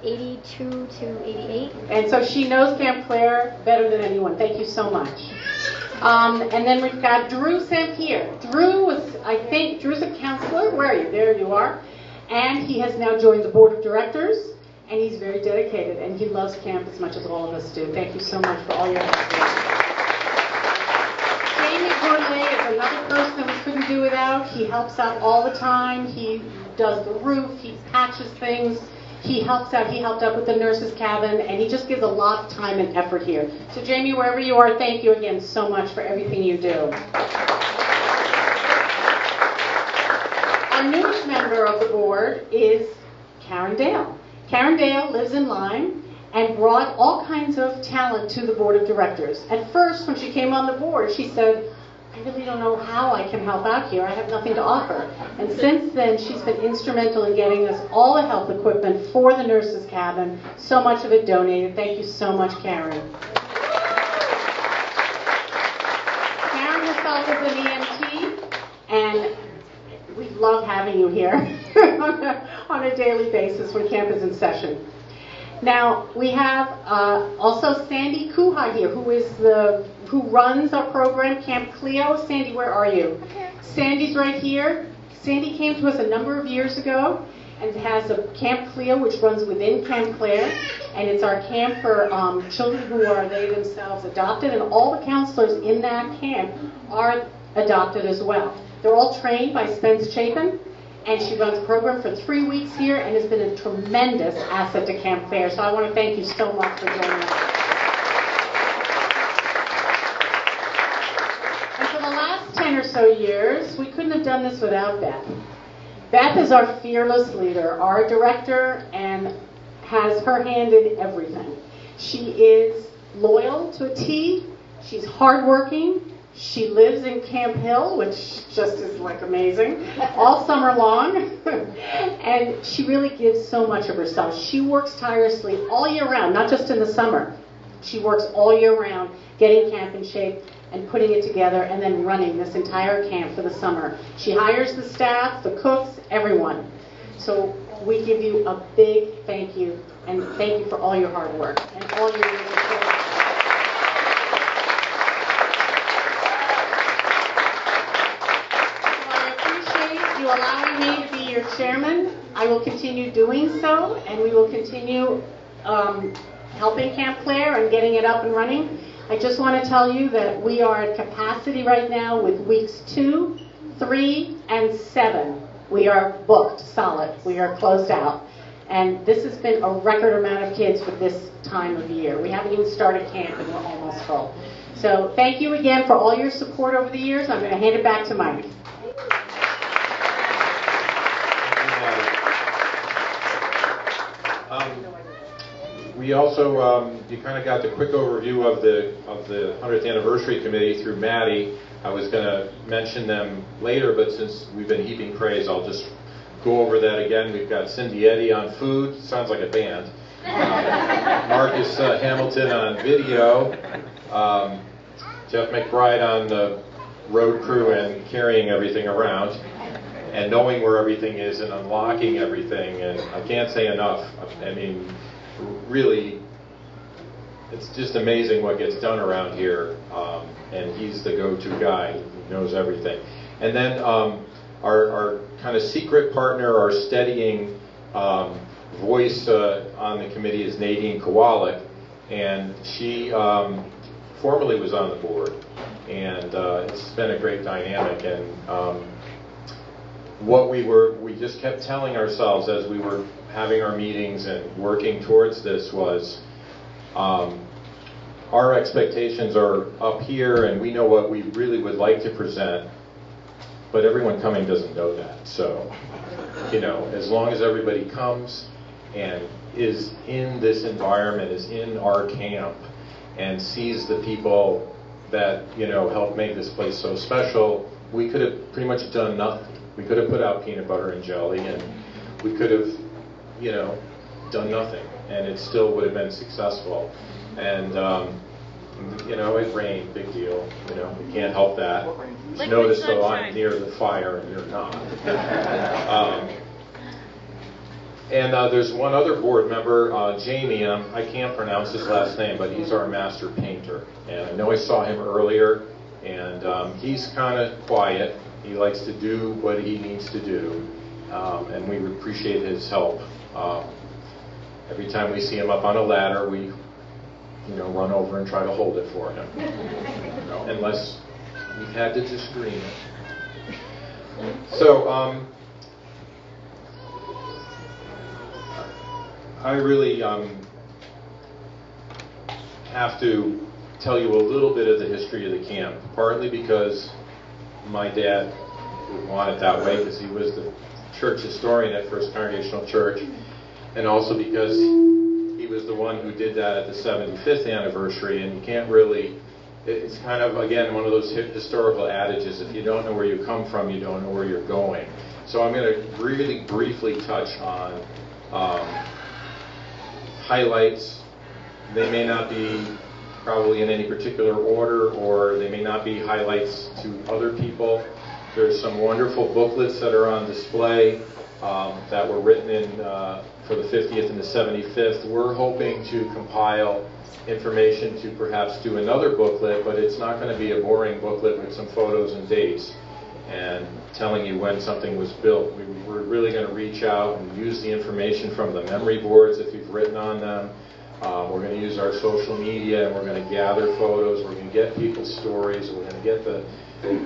82 to 88. And so she knows Camp Claire better than anyone. Thank you so much. And then we've got Drew Sampier. Drew's a counselor. Where are you? There you are. And he has now joined the board of directors. And he's very dedicated. And he loves camp as much as all of us do. Thank you so much for all your help. Jamie Gourlay is another person that we couldn't do without. He helps out all the time. He does the roof. He patches things. He helps out. He helped out with the nurses' cabin. And he just gives a lot of time and effort here. So Jamie, wherever you are, thank you again so much for everything you do. Our newest member of the board is Karen Dale. Karen Dale lives in Lyme and brought all kinds of talent to the board of directors. At first, when she came on the board, she said, I really don't know how I can help out here. I have nothing to offer. And since then, she's been instrumental in getting us all the health equipment for the nurses' cabin, so much of it donated. Thank you so much, Karen. Karen herself is an EMT, and we love having you here on a daily basis when camp is in session. Now, we have also Sandy Kuha here, who runs our program, Camp Cleo. Sandy, where are you? Okay. Sandy's right here. Sandy came to us a number of years ago and has a Camp Cleo, which runs within Camp Claire, and it's our camp for children who are they themselves adopted, and all the counselors in that camp are adopted as well. They're all trained by Spence Chapin, and she runs a program for 3 weeks here and has been a tremendous asset to Camp Claire. So I want to thank you so much for joining us. And for the last 10 or so years, we couldn't have done this without Beth. Beth is our fearless leader, our director, and has her hand in everything. She is loyal to a T. She's hardworking. She lives in Camp Hill, which just is like amazing, all summer long. And she really gives so much of herself. She works tirelessly all year round, not just in the summer. She works all year round, getting camp in shape and putting it together and then running this entire camp for the summer. She hires the staff, the cooks, everyone. So we give you a big thank you, and thank you for all your hard work and all your years of service. Allowing me to be your chairman. I will continue doing so, and we will continue helping Camp Claire and getting it up and running. I just want to tell you that we are at capacity right now with weeks 2, 3, and 7. we are booked solid. We are closed out. And this has been a record amount of kids for this time of year. We haven't even started camp and we're almost full. So thank you again for all your support over the years. I'm going to hand it back to Mike. We also, you kind of got the quick overview of the 100th anniversary committee through Maddie. I was going to mention them later, but since we've been heaping praise, I'll just go over that again. We've got Cindy Eddy on food, sounds like a band. Marcus Hamilton on video. Jeff McBride on the road crew and carrying everything around and knowing where everything is and unlocking everything. And I can't say enough. I mean, really, it's just amazing what gets done around here. And he's the go-to guy. He knows everything. And then our kind of secret partner, our steadying voice on the committee is Nadine Kowalik. And she formerly was on the board. And it's been a great dynamic. And what we just kept telling ourselves as we were having our meetings and working towards this was our expectations are up here and we know what we really would like to present, but everyone coming doesn't know that. So, you know, as long as everybody comes and is in this environment, is in our camp, and sees the people that, you know, help make this place so special, we could have pretty much done nothing. We could have put out peanut butter and jelly, and we could have, you know, done nothing, and it still would have been successful. And, you know, it rained, big deal. You know, we can't help that. Notice, though, I'm near the fire and you're not. There's one other board member, Jamie, and I can't pronounce his last name, but he's our master painter. And I know I saw him earlier, and he's kind of quiet. He likes to do what he needs to do, and we appreciate his help. Every time we see him up on a ladder, we, you know, run over and try to hold it for him, unless we've had to just scream it. So, I really have to tell you a little bit of the history of the camp, partly because my dad would want it that way because he was the church historian at First Congregational Church, and also because he was the one who did that at the 75th anniversary, and you can't really, it's kind of, again, one of those historical adages, if you don't know where you come from, you don't know where you're going. So I'm going to really briefly touch on highlights. They may not be probably in any particular order, or they may not be highlights to other people. There's some wonderful booklets that are on display that were written in for the 50th and the 75th. We're hoping to compile information to perhaps do another booklet, but it's not going to be a boring booklet with some photos and dates and telling you when something was built. We're really going to reach out and use the information from the memory boards if you've written on them. We're going to use our social media, and we're going to gather photos. We're going to get people's stories. We're going to get the,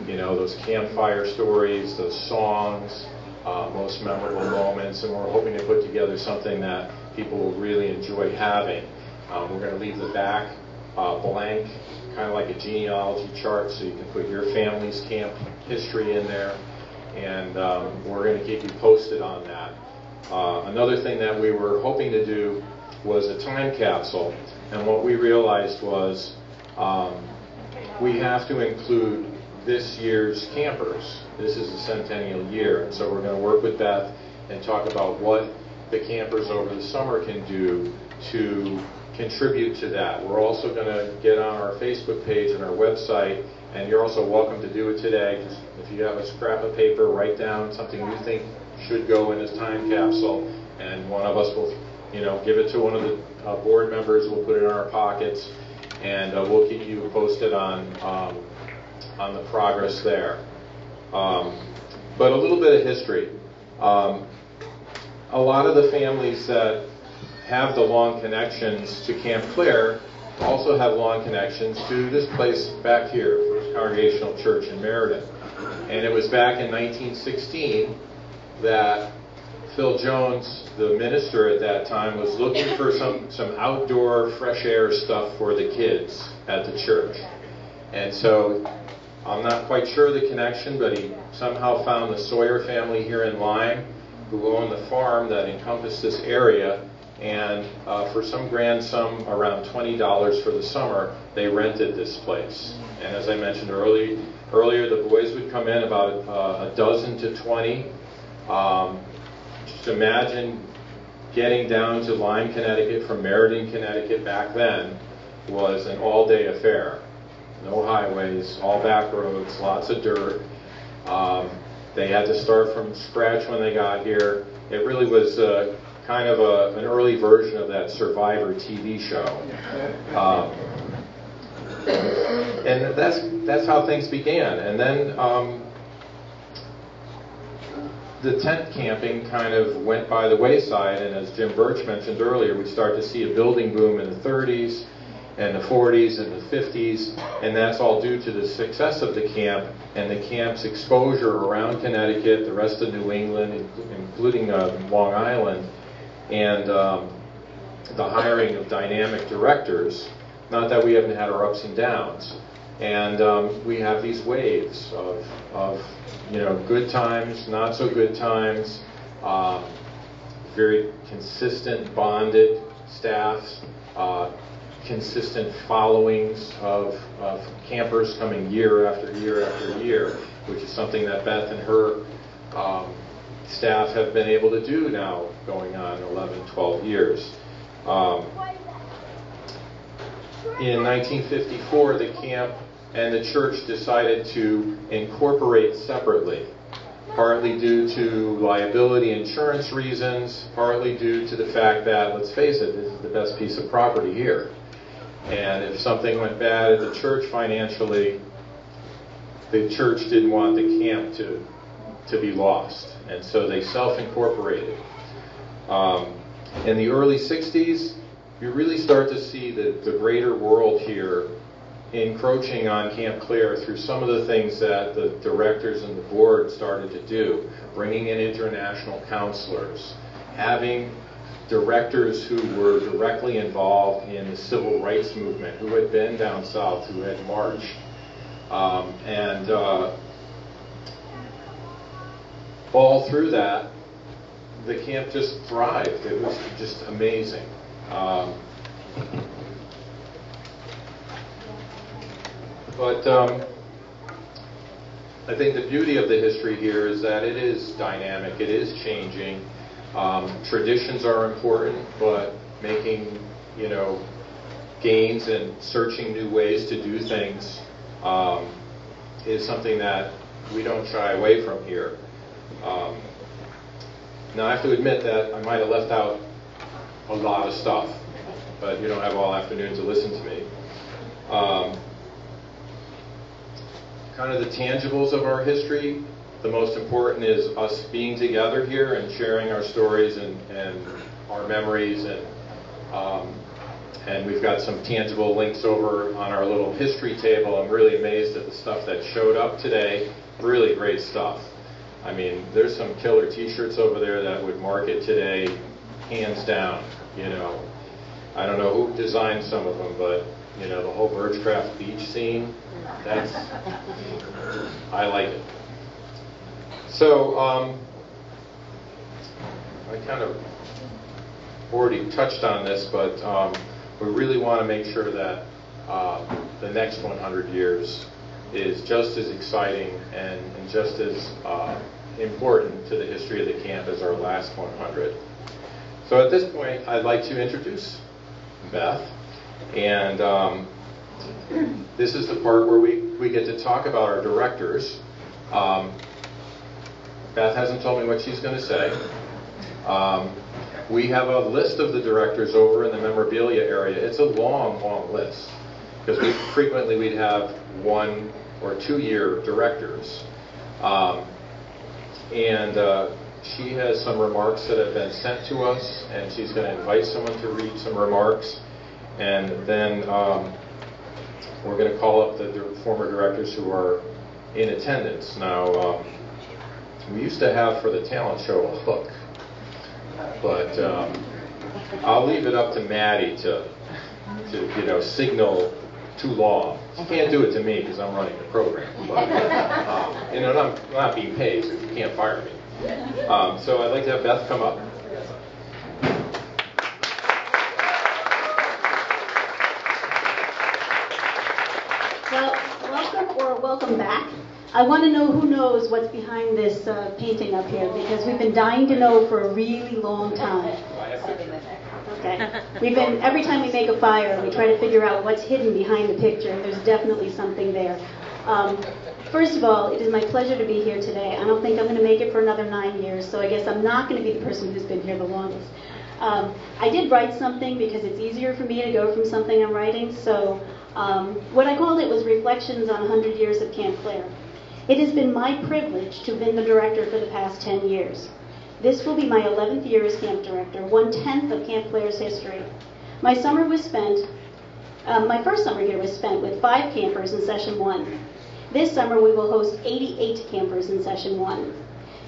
you know, those campfire stories, those songs, most memorable moments, and we're hoping to put together something that people will really enjoy having. We're going to leave the back blank, kind of like a genealogy chart, so you can put your family's camp history in there, and we're going to keep you posted on that. Another thing that we were hoping to do was a time capsule, and what we realized was we have to include this year's campers. This is the centennial year, and so we're going to work with Beth and talk about what the campers over the summer can do to contribute to that. We're also going to get on our Facebook page and our website, and you're also welcome to do it today. Just if you have a scrap of paper, write down something you think should go in this time capsule, and one of us will, you know, give it to one of the board members. We'll put it in our pockets, and we'll keep you posted on the progress there. But a little bit of history. A lot of the families that have the long connections to Camp Clare also have long connections to this place back here, First Congregational Church in Meriden. And it was back in 1916 that Phil Jones, the minister at that time, was looking for some outdoor fresh air stuff for the kids at the church. And so I'm not quite sure the connection, but he somehow found the Sawyer family here in Lyme, who owned the farm that encompassed this area, and for some grand sum, around $20 for the summer, they rented this place. And as I mentioned earlier, the boys would come in about a dozen to 20. Just imagine getting down to Lyme, Connecticut from Meriden, Connecticut back then was an all-day affair. No highways, all back roads, lots of dirt. They had to start from scratch when they got here. It really was kind of an early version of that Survivor TV show. And that's how things began. And then the tent camping kind of went by the wayside, and as Jim Birch mentioned earlier, we started to see a building boom in the 30s and the 40s and the 50s, and that's all due to the success of the camp and the camp's exposure around Connecticut, the rest of New England, including Long Island, and the hiring of dynamic directors. Not that we haven't had our ups and downs. And we have these waves of good times, not so good times, very consistent bonded staffs, consistent followings of campers coming year after year after year, which is something that Beth and her staff have been able to do now going on 11, 12 years. In 1954, the camp and the church decided to incorporate separately, partly due to liability insurance reasons, partly due to the fact that, let's face it, this is the best piece of property here. And if something went bad at the church financially, the church didn't want the camp to be lost. And so they self-incorporated. In the early 60s, you really start to see the greater world here encroaching on Camp Clare through some of the things that the directors and the board started to do, bringing in international counselors, having directors who were directly involved in the civil rights movement, who had been down south, who had marched. All through that, the camp just thrived. It was just amazing. But I think the beauty of the history here is that it is dynamic, it is changing. Traditions are important, but making, gains and searching new ways to do things is something that we don't shy away from here. Now I have to admit that I might have left out a lot of stuff, but you don't have all afternoon to listen to me. Kind of the tangibles of our history, the most important is us being together here and sharing our stories and our memories, and we've got some tangible links over on our little history table. I'm really amazed at the stuff that showed up today. Really great stuff. I mean, there's some killer t-shirts over there that would market today, hands down. I don't know who designed some of them, but the whole Birchcraft Beach scene, I like it. So, I kind of already touched on this, but we really want to make sure that the next 100 years is just as exciting and just as important to the history of the camp as our last 100. So at this point, I'd like to introduce Beth, and this is the part where we get to talk about our directors. Beth hasn't told me what she's going to say. We have a list of the directors over in the memorabilia area. It's a long, long list, because frequently we'd have 1 or 2 year directors. She has some remarks that have been sent to us, and she's going to invite someone to read some remarks, and then we're going to call up the former directors who are in attendance. Now, We used to have for the talent show a hook, but I'll leave it up to Maddie to signal too long. She can't do it to me because I'm running the program, but I'm not being paid, so you can't fire me. So I'd like to have Beth come up. Well, welcome or welcome back. I want to know who knows what's behind this painting up here, because we've been dying to know for a really long time. Okay. Every time we make a fire, we try to figure out what's hidden behind the picture, and there's definitely something there. First of all, it is my pleasure to be here today. I don't think I'm going to make it for another 9 years, so I guess I'm not going to be the person who's been here the longest. I did write something because it's easier for me to go from something I'm writing, so what I called it was Reflections on 100 Years of Camp Clare. It has been my privilege to have been the director for the past 10 years. This will be my 11th year as camp director, 1/10 of Camp Clare's history. My first summer here was spent with 5 campers in session 1. This summer we will host 88 campers in session 1.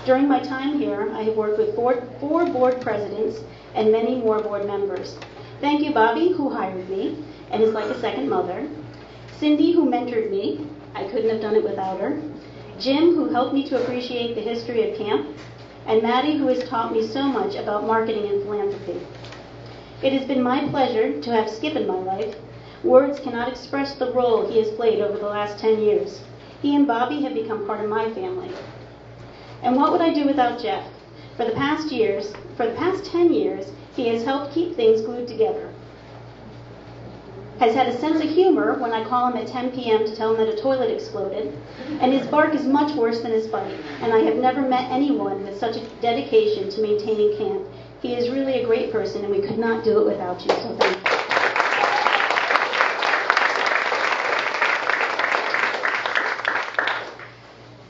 During my time here, I have worked with 4 board presidents and many more board members. Thank you, Bobby, who hired me and is like a second mother. Cindy, who mentored me. I couldn't have done it without her. Jim, who helped me to appreciate the history of camp. And Maddie, who has taught me so much about marketing and philanthropy. It has been my pleasure to have Skip in my life. Words cannot express the role he has played over the last 10 years. He and Bobby have become part of my family. And what would I do without Jeff? For the past 10 years, he has helped keep things glued together. Has had a sense of humor when I call him at 10 p.m. to tell him that a toilet exploded, and his bark is much worse than his bite, and I have never met anyone with such a dedication to maintaining camp. He is really a great person, and we could not do it without you, so thank you.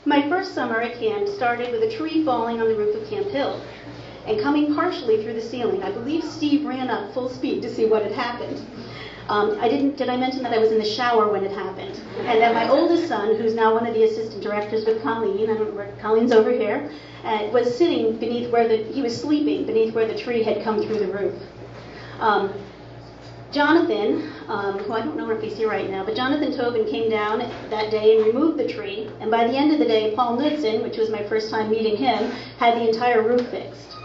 My first summer at camp started with a tree falling on the roof of Camp Hill and coming partially through the ceiling. I believe Steve ran up full speed to see what had happened. Did I mention that I was in the shower when it happened? And that my oldest son, who's now one of the assistant directors with Colleen, I don't know where Colleen's over here, was sitting beneath he was sleeping beneath where the tree had come through the roof. Jonathan, who I don't know if he's here right now, but Jonathan Tobin came down that day and removed the tree, and by the end of the day, Paul Knudsen, which was my first time meeting him, had the entire roof fixed.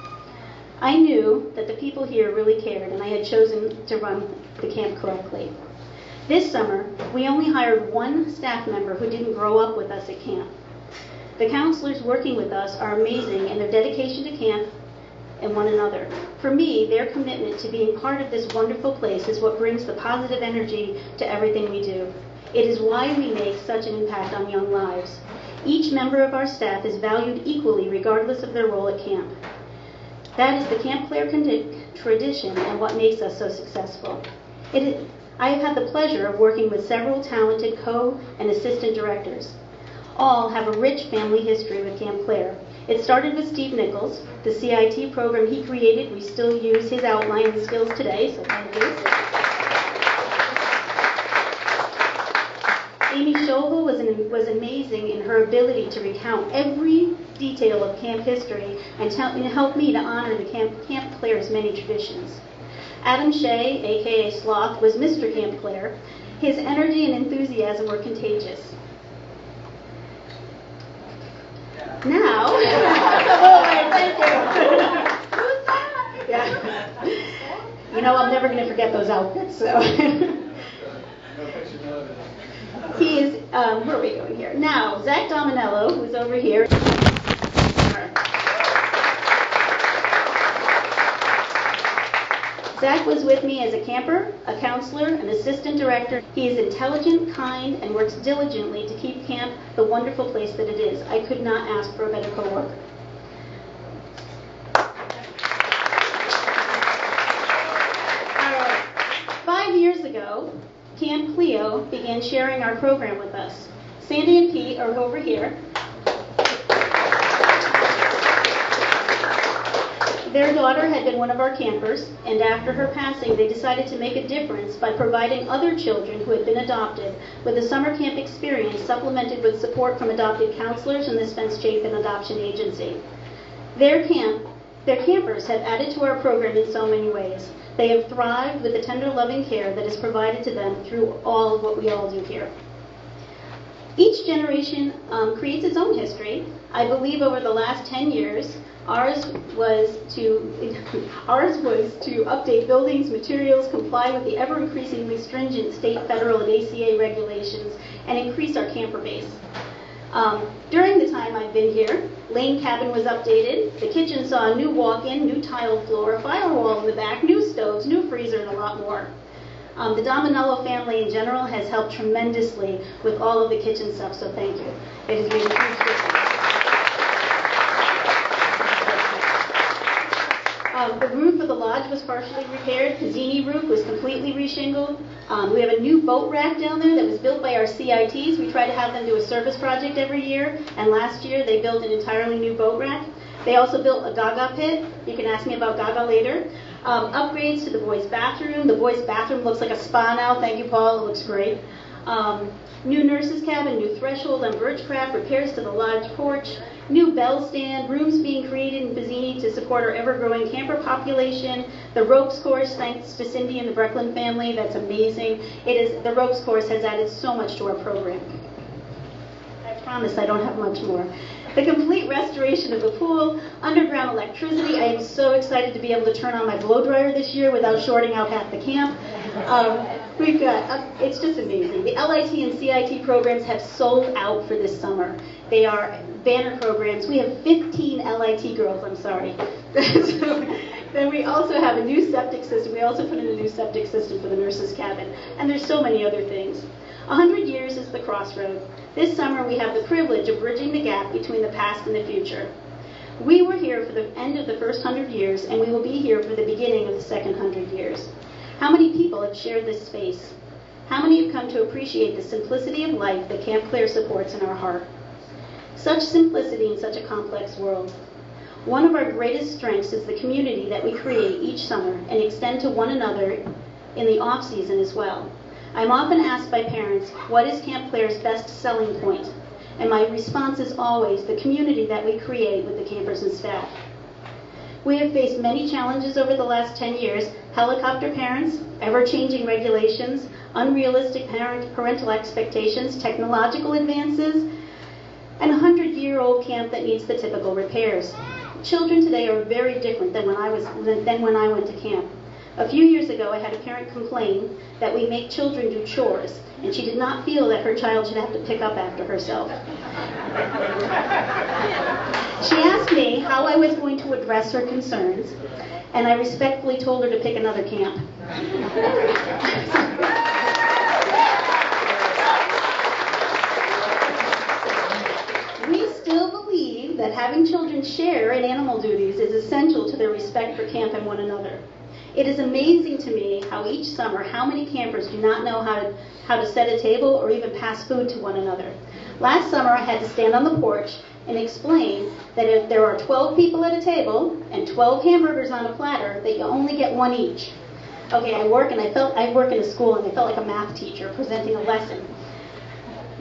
I knew that the people here really cared, and I had chosen to run the camp correctly. This summer, we only hired 1 staff member who didn't grow up with us at camp. The counselors working with us are amazing in their dedication to camp and one another. For me, their commitment to being part of this wonderful place is what brings the positive energy to everything we do. It is why we make such an impact on young lives. Each member of our staff is valued equally regardless of their role at camp. That is the Camp Clare tradition and what makes us so successful. I have had the pleasure of working with several talented co- and assistant directors. All have a rich family history with Camp Clare. It started with Steve Nichols, the CIT program he created. We still use his outline and skills today, so thank you. Amy Schovel was amazing in her ability to recount every detail of camp history and help me to honor the Camp Clare's many traditions. Adam Shea, aka Sloth, was Mr. Camp Clare. His energy and enthusiasm were contagious. Now, thank you. Who's that? Yeah. You know, I'm never going to forget those outfits, so. He is, where are we going here? Now, Zach Dominello, who's over here. Zach was with me as a camper, a counselor, an assistant director. He is intelligent, kind, and works diligently to keep camp the wonderful place that it is. I could not ask for a better coworker. All right. 5 years ago, Camp Cleo began sharing our program with us. Sandy and Pete are over here. Their daughter had been one of our campers, and after her passing, they decided to make a difference by providing other children who had been adopted with a summer camp experience supplemented with support from adopted counselors and the Spence Chapin Adoption Agency. Their campers have added to our program in so many ways. They have thrived with the tender, loving care that is provided to them through all of what we all do here. Each generation creates its own history. I believe over the last 10 years, ours was to update buildings, materials, comply with the ever-increasingly stringent state, federal, and ACA regulations, and increase our camper base. During the time I've been here, Lane Cabin was updated. The kitchen saw a new walk-in, new tiled floor, a firewall in the back, new stoves, new freezer, and a lot more. The Dominello family in general has helped tremendously with all of the kitchen stuff, so thank you. It has made a huge difference. The roof of the lodge was partially repaired. The Zini roof was completely reshingled. We have a new boat rack down there that was built by our CITs. We try to have them do a service project every year, and last year they built an entirely new boat rack. They also built a Gaga pit. You can ask me about Gaga later. Upgrades to the boys' bathroom. The boys' bathroom looks like a spa now. Thank you, Paul. It looks great. New nurses' cabin, new threshold on Birchcraft, repairs to the lodge porch, new bell stand, rooms being created in Pizzini to support our ever-growing camper population, the ropes course, thanks to Cindy and the Brecklin family. That's amazing. The ropes course has added so much to our program. I promise I don't have much more. The complete restoration of the pool, underground electricity. I am so excited to be able to turn on my blow dryer this year without shorting out half the camp. We've got, it's just amazing. The LIT and CIT programs have sold out for this summer. They are banner programs. We have 15 LIT girls, I'm sorry. Then we also have a new septic system. We also put in a new septic system for the nurses' cabin. And there's so many other things. 100 years is the crossroad. This summer we have the privilege of bridging the gap between the past and the future. We were here for the end of the first 100 years, and we will be here for the beginning of the second 100 years. How many people have shared this space? How many have come to appreciate the simplicity of life that Camp Claire supports in our heart? Such simplicity in such a complex world. One of our greatest strengths is the community that we create each summer and extend to one another in the off-season as well. I'm often asked by parents, what is Camp Claire's best selling point? And my response is always the community that we create with the campers and staff. We have faced many challenges over the last 10 years, helicopter parents, ever-changing regulations, unrealistic parental expectations, technological advances, and a 100-year-old camp that needs the typical repairs. Children today are very different than when I went to camp. A few years ago, I had a parent complain that we make children do chores, and she did not feel that her child should have to pick up after herself. She asked me how I was going to address her concerns, and I respectfully told her to pick another camp. We still believe that having children share in animal duties is essential to their respect for camp and one another. It is amazing to me how each summer, how many campers do not know how to set a table or even pass food to one another. Last summer, I had to stand on the porch and explain that if there are 12 people at a table and 12 hamburgers on a platter, that you only get one each. Okay, I work in a school and I felt like a math teacher presenting a lesson.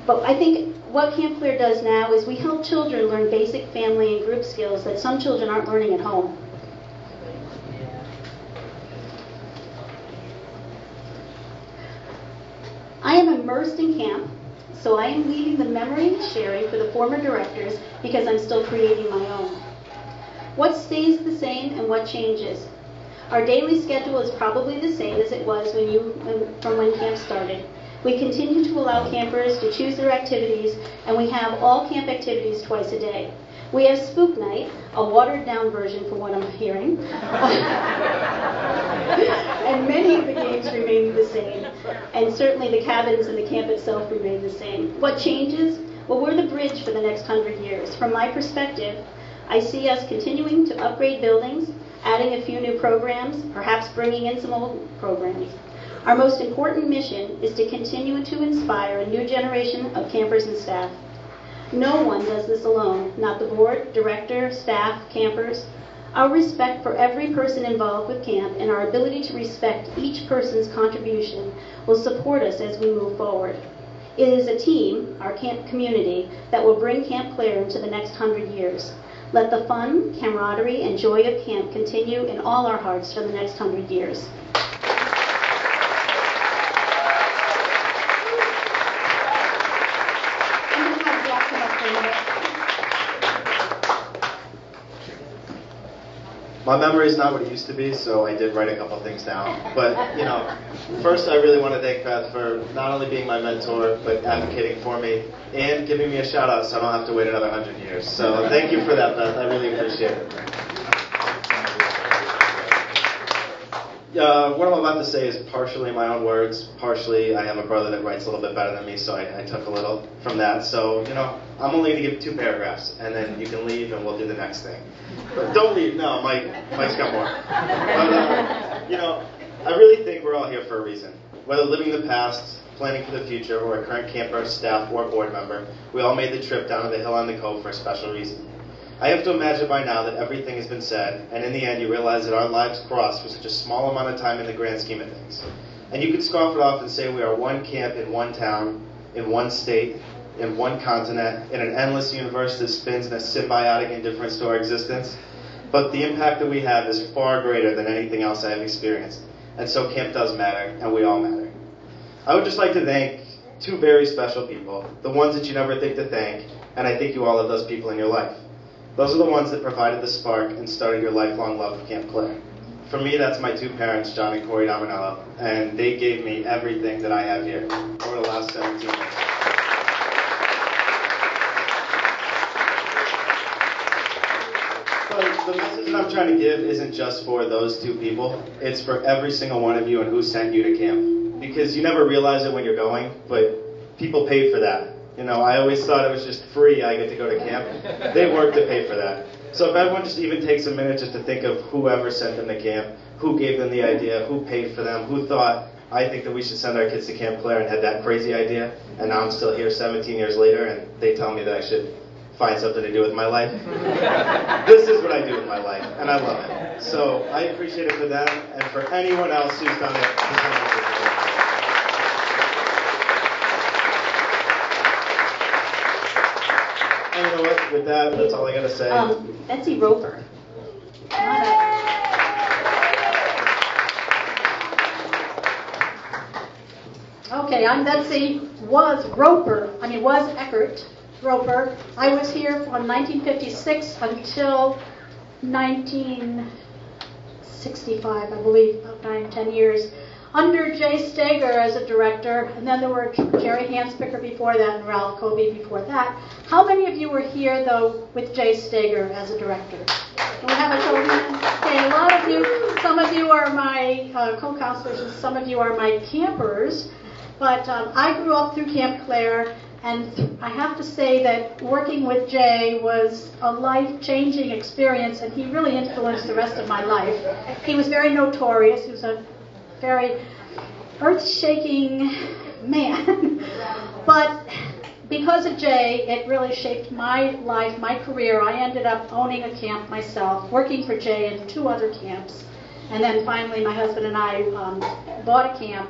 But I think what Camp Claire does now is we help children learn basic family and group skills that some children aren't learning at home. I am immersed in camp, so I am leaving the memory and sharing for the former directors because I'm still creating my own. What stays the same and what changes? Our daily schedule is probably the same as it was from when camp started. We continue to allow campers to choose their activities, and we have all camp activities twice a day. We have Spook Night, a watered-down version from what I'm hearing. And many of the games remain the same. And certainly the cabins and the camp itself remain the same. What changes? Well, we're the bridge for the next 100 years. From my perspective, I see us continuing to upgrade buildings, adding a few new programs, perhaps bringing in some old programs. Our most important mission is to continue to inspire a new generation of campers and staff. No one does this alone, not the board, director, staff, campers. Our respect for every person involved with camp and our ability to respect each person's contribution will support us as we move forward. It is a team, our camp community, that will bring Camp Clare into the next 100 years. Let the fun, camaraderie, and joy of camp continue in all our hearts for the next 100 years. My memory is not what it used to be, so I did write a couple things down. But, you know, first I really want to thank Beth for not only being my mentor, but advocating for me and giving me a shout out so I don't have to wait another 100 years. So thank you for that, Beth. I really appreciate it. What I'm about to say is partially my own words, partially I have a brother that writes a little bit better than me, so I took a little from that. So, you know, I'm only going to give 2 paragraphs, and then you can leave and we'll do the next thing. But don't leave. No, Mike's got more. But, you know, I really think we're all here for a reason. Whether living the past, planning for the future, or a current camper, staff, or board member, we all made the trip down to the hill on the cove for a special reason. I have to imagine by now that everything has been said, and in the end you realize that our lives crossed for such a small amount of time in the grand scheme of things. And you could scoff it off and say we are one camp in one town, in one state, in one continent, in an endless universe that spins in a symbiotic indifference to our existence. But the impact that we have is far greater than anything else I have experienced. And so camp does matter, and we all matter. I would just like to thank 2 very special people, the ones that you never think to thank, and I think you all have those people in your life. Those are the ones that provided the spark and started your lifelong love of Camp Clare. For me, that's my 2 parents, John and Corey Dominello, and they gave me everything that I have here over the last 17 years. So the message that I'm trying to give isn't just for those 2 people, it's for every single one of you and who sent you to camp. Because you never realize it when you're going, but people paid for that. You know, I always thought it was just free, I get to go to camp. They worked to pay for that. So if everyone just even takes a minute just to think of whoever sent them to camp, who gave them the idea, who paid for them, who thought, I think that we should send our kids to Camp Clare and had that crazy idea, and now I'm still here 17 years later and they tell me that I should find something to do with my life. This is what I do with my life, and I love it. So I appreciate it for them and for anyone else who's done it. And you know what? With that's all I got to say. Betsy Roper. Okay, I'm Betsy. Was Eckert Roper. I was here from 1956 until 1965, I believe, about 9-10 years, under Jay Steger as a director, and then there were Jerry Hanspicker before that and Ralph Colby before that. How many of you were here, though, with Jay Steger as a director? Do we have a show of hands? Okay, a lot of you, some of you are my co-counselors and some of you are my campers, but I grew up through Camp Clare, and I have to say that working with Jay was a life-changing experience, and he really influenced the rest of my life. He was very notorious. He was a very earth-shaking man. But because of Jay, it really shaped my life, my career. I ended up owning a camp myself, working for Jay in 2 other camps. And then finally, my husband and I bought a camp,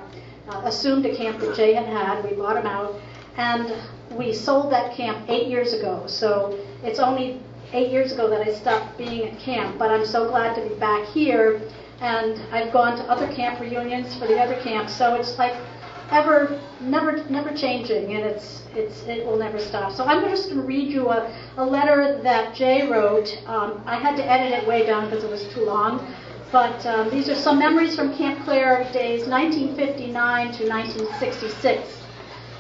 assumed a camp that Jay had. We bought him out. And we sold that camp 8 years ago. So it's only 8 years ago that I stopped being at camp. But I'm so glad to be back here. And I've gone to other camp reunions for the other camps, so it's like never changing, and it will never stop. So I'm just going to read you a letter that Jay wrote. I had to edit it way down because it was too long, but these are some memories from Camp Clare days 1959 to 1966.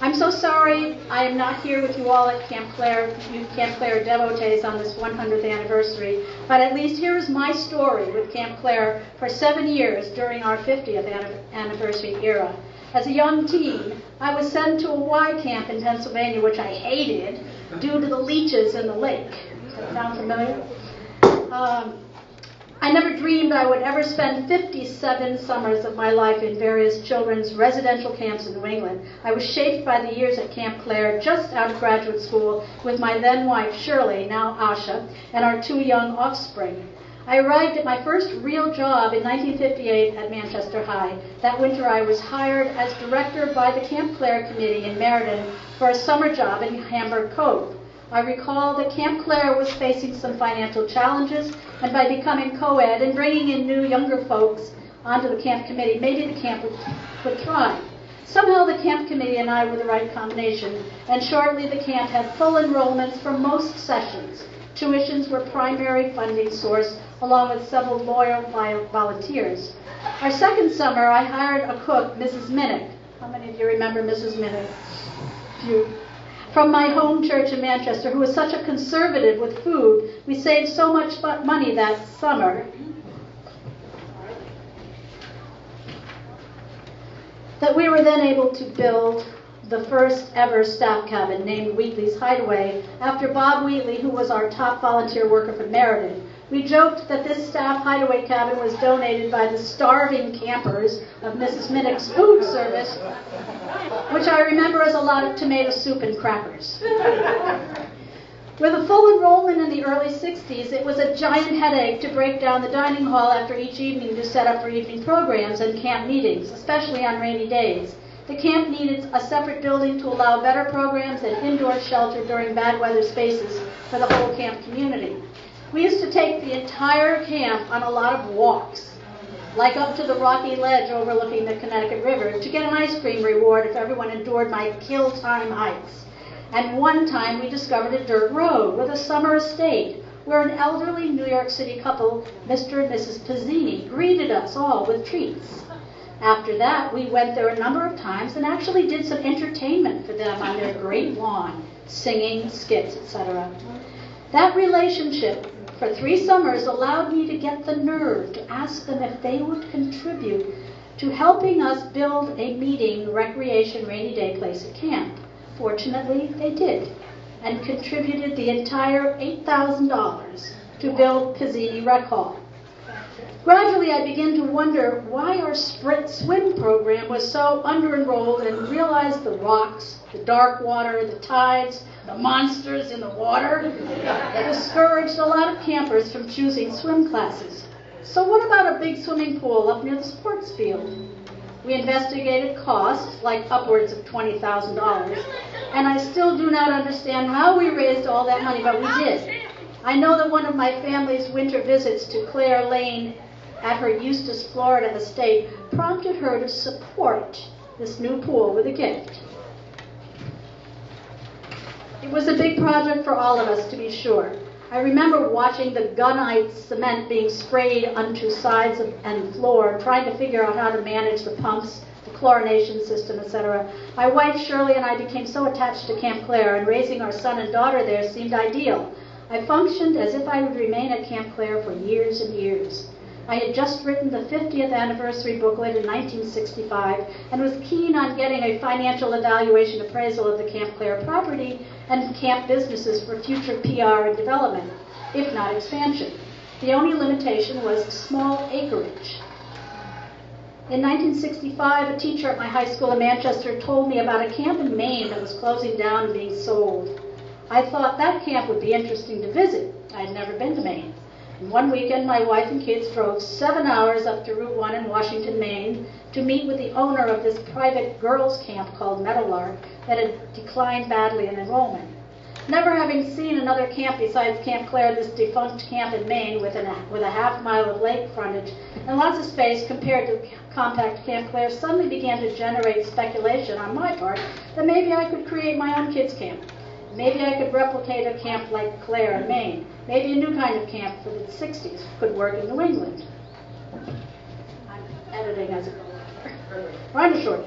I'm so sorry I am not here with you all at Camp Clare, you Camp Clare devotees on this 100th anniversary, but at least here is my story with Camp Clare for 7 years during our 50th anniversary era. As a young teen, I was sent to a Y camp in Pennsylvania, which I hated, due to the leeches in the lake. Does that sound familiar? I never dreamed I would ever spend 57 summers of my life in various children's residential camps in New England. I was shaped by the years at Camp Clare, just out of graduate school, with my then wife Shirley, now Asha, and our 2 young offspring. I arrived at my first real job in 1958 at Manchester High. That winter I was hired as director by the Camp Clare Committee in Meriden for a summer job in Hamburg Cove. I recall that Camp Clare was facing some financial challenges, and by becoming co-ed and bringing in new younger folks onto the camp committee, maybe the camp would thrive. Somehow the camp committee and I were the right combination, and shortly the camp had full enrollments for most sessions. Tuitions were primary funding source, along with several loyal volunteers. Our second summer, I hired a cook, Mrs. Minnick. How many of you remember Mrs. Minnick? Few. From my home church in Manchester, who was such a conservative with food. We saved so much money that summer that we were then able to build the first ever staff cabin named Wheatley's Hideaway after Bob Wheatley, who was our top volunteer worker from Meriden. We joked that this staff hideaway cabin was donated by the starving campers of Mrs. Minnick's food service, which I remember as a lot of tomato soup and crackers. With a full enrollment in the early 60s, it was a giant headache to break down the dining hall after each evening to set up for evening programs and camp meetings, especially on rainy days. The camp needed a separate building to allow better programs and indoor shelter during bad weather spaces for the whole camp community. We used to take the entire camp on a lot of walks, like up to the rocky ledge overlooking the Connecticut River, to get an ice cream reward if everyone endured my kill time hikes. And one time we discovered a dirt road with a summer estate where an elderly New York City couple, Mr. and Mrs. Pizzini, greeted us all with treats. After that, we went there a number of times and actually did some entertainment for them on their great lawn, singing, skits, etc. That relationship for 3 summers allowed me to get the nerve to ask them if they would contribute to helping us build a meeting, recreation, rainy day place at camp. Fortunately, they did, and contributed the entire $8,000 to build Pizzini Rec Hall. Gradually, I began to wonder why our sprint swim program was so under-enrolled and realized the rocks, the dark water, the tides, the monsters in the water discouraged a lot of campers from choosing swim classes. So what about a big swimming pool up near the sports field? We investigated costs, like upwards of $20,000, and I still do not understand how we raised all that money, but we did. I know that one of my family's winter visits to Clare Lane at her Eustis, Florida estate prompted her to support this new pool with a gift. It was a big project for all of us, to be sure. I remember watching the gunite cement being sprayed onto sides and floor, trying to figure out how to manage the pumps, the chlorination system, etc. My wife Shirley and I became so attached to Camp Clare, and raising our son and daughter there seemed ideal. I functioned as if I would remain at Camp Clare for years and years. I had just written the 50th anniversary booklet in 1965 and was keen on getting a financial evaluation appraisal of the Camp Clare property and camp businesses for future PR and development, if not expansion. The only limitation was small acreage. In 1965, a teacher at my high school in Manchester told me about a camp in Maine that was closing down and being sold. I thought that camp would be interesting to visit. I had never been to Maine. And one weekend, my wife and kids drove 7 hours up to Route 1 in Washington, Maine, to meet with the owner of this private girls' camp called Meadowlark that had declined badly in enrollment. Never having seen another camp besides Camp Clare, this defunct camp in Maine with a half-mile of lake frontage and lots of space compared to compact Camp Clare suddenly began to generate speculation on my part that maybe I could create my own kids' camp. Maybe I could replicate a camp like Clare in Maine. Maybe a new kind of camp for the 60s could work in New England. I'm editing as it goes. Rhonda Short.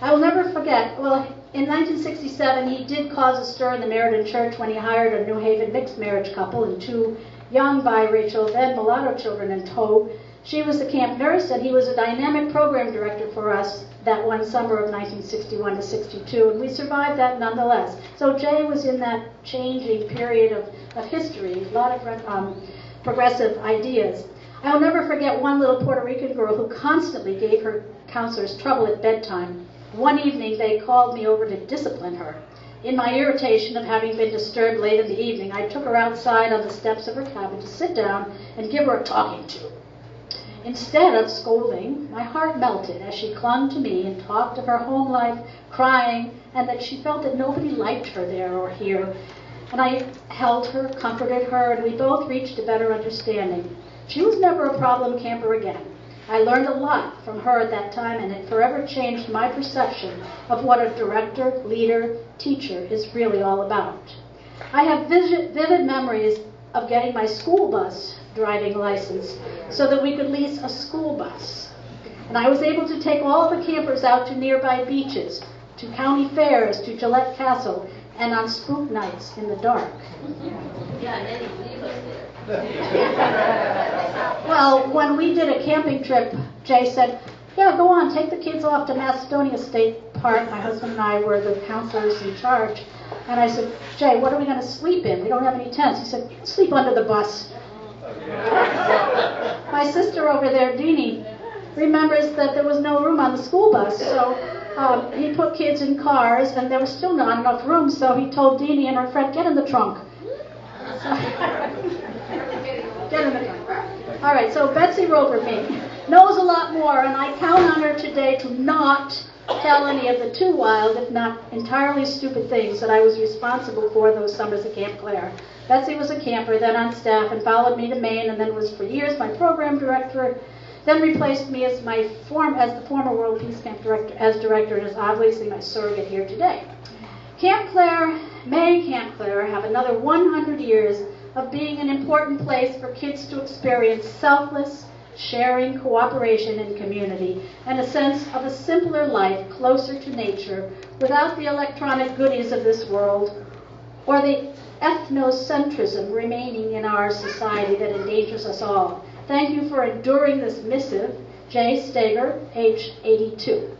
I will never forget, well, in 1967, he did cause a stir in the Meriden Church when he hired a New Haven mixed marriage couple and 2 young biracial, then mulatto children in tow. She was the camp nurse, and he was a dynamic program director for us that one summer of 1961 to 62, and we survived that nonetheless. So Jay was in that changing period of history, a lot of progressive ideas. I will never forget one little Puerto Rican girl who constantly gave her counselors trouble at bedtime. One evening, they called me over to discipline her. In my irritation of having been disturbed late in the evening, I took her outside on the steps of her cabin to sit down and give her a talking to. Instead of scolding, my heart melted as she clung to me and talked of her home life, crying, and that she felt that nobody liked her there or here. And I held her, comforted her, and we both reached a better understanding. She was never a problem camper again. I learned a lot from her at that time, and it forever changed my perception of what a director, leader, teacher is really all about. I have vivid memories of getting my school bus driving license so that we could lease a school bus. And I was able to take all the campers out to nearby beaches, to county fairs, to Gillette Castle, and on spook nights in the dark. Yeah, and then you leave us there. Well, when we did a camping trip, Jay said, yeah, go on, take the kids off to Macedonia State Park. My husband and I were the counselors in charge. And I said, Jay, what are we going to sleep in? We don't have any tents. He said, sleep under the bus. My sister over there, Deanie, remembers that there was no room on the school bus, so he put kids in cars, and there was still not enough room, so he told Deanie and her friend, get in the trunk. Get in the trunk. All right, so Betsy Roper knows a lot more, and I count on her today to not tell any of the too wild, if not entirely stupid things that I was responsible for those summers at Camp Clare. Betsy was a camper, then on staff, and followed me to Maine, and then was for years my program director, then replaced me as the former World Peace Camp director, and is obviously my surrogate here today. Camp Clare have another 100 years of being an important place for kids to experience selfless, sharing, cooperation, and community, and a sense of a simpler life closer to nature without the electronic goodies of this world or the ethnocentrism remaining in our society that endangers us all. Thank you for enduring this missive. Jay Stager, age 82.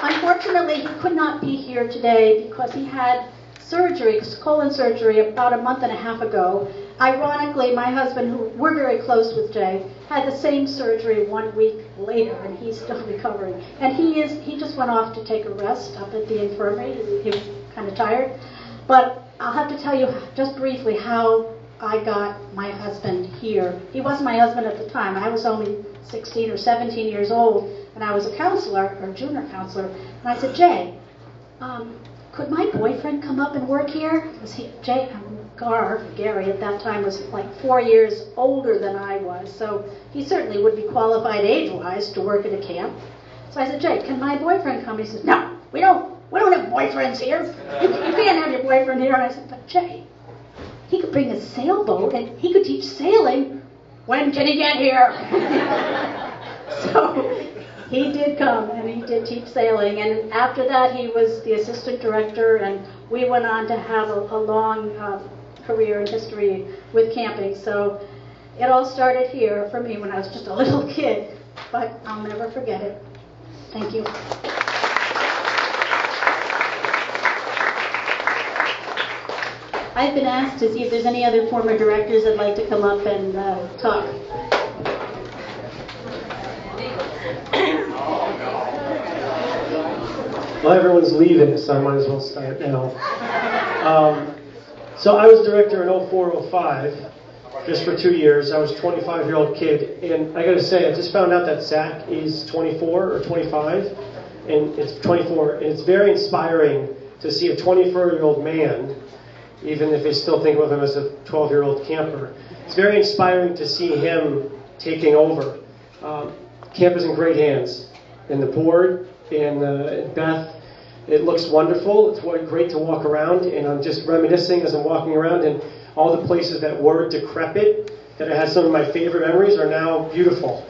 Unfortunately, he could not be here today because he had surgery, colon surgery, about a month and a half ago. Ironically, my husband, who we're very close with Jay, had the same surgery 1 week later, and he's still recovering. And he just went off to take a rest up at the infirmary. He was kind of tired. But I'll have to tell you just briefly how I got my husband here. He wasn't my husband at the time. I was only 16 or 17 years old, and I was a counselor, or junior counselor. And I said, Jay, could my boyfriend come up and work here? Gary at that time was like 4 years older than I was, so he certainly would be qualified age-wise to work at a camp. So I said, Jay, can my boyfriend come? He says, no, we don't have boyfriends here. You can't have your boyfriend here. And I said, but Jay, he could bring a sailboat and he could teach sailing. When can he get here? So he did come, and he did teach sailing, and after that he was the assistant director, and we went on to have a long career and history with camping. So it all started here for me when I was just a little kid, but I'll never forget it. Thank you. I've been asked to see if there's any other former directors that'd like to come up and talk. Well, everyone's leaving, so I might as well start now. So I was director in 04-05, just for 2 years. I was a 25-year-old kid, and I got to say, I just found out that Zach is 24 or 25, and it's 24, and it's very inspiring to see a 24-year-old man, even if they still think of him as a 12-year-old camper. It's very inspiring to see him taking over. Camp is in great hands, and the board, and Beth. It looks wonderful. It's great to walk around, and I'm just reminiscing as I'm walking around, and all the places that were decrepit, that I had some of my favorite memories, are now beautiful.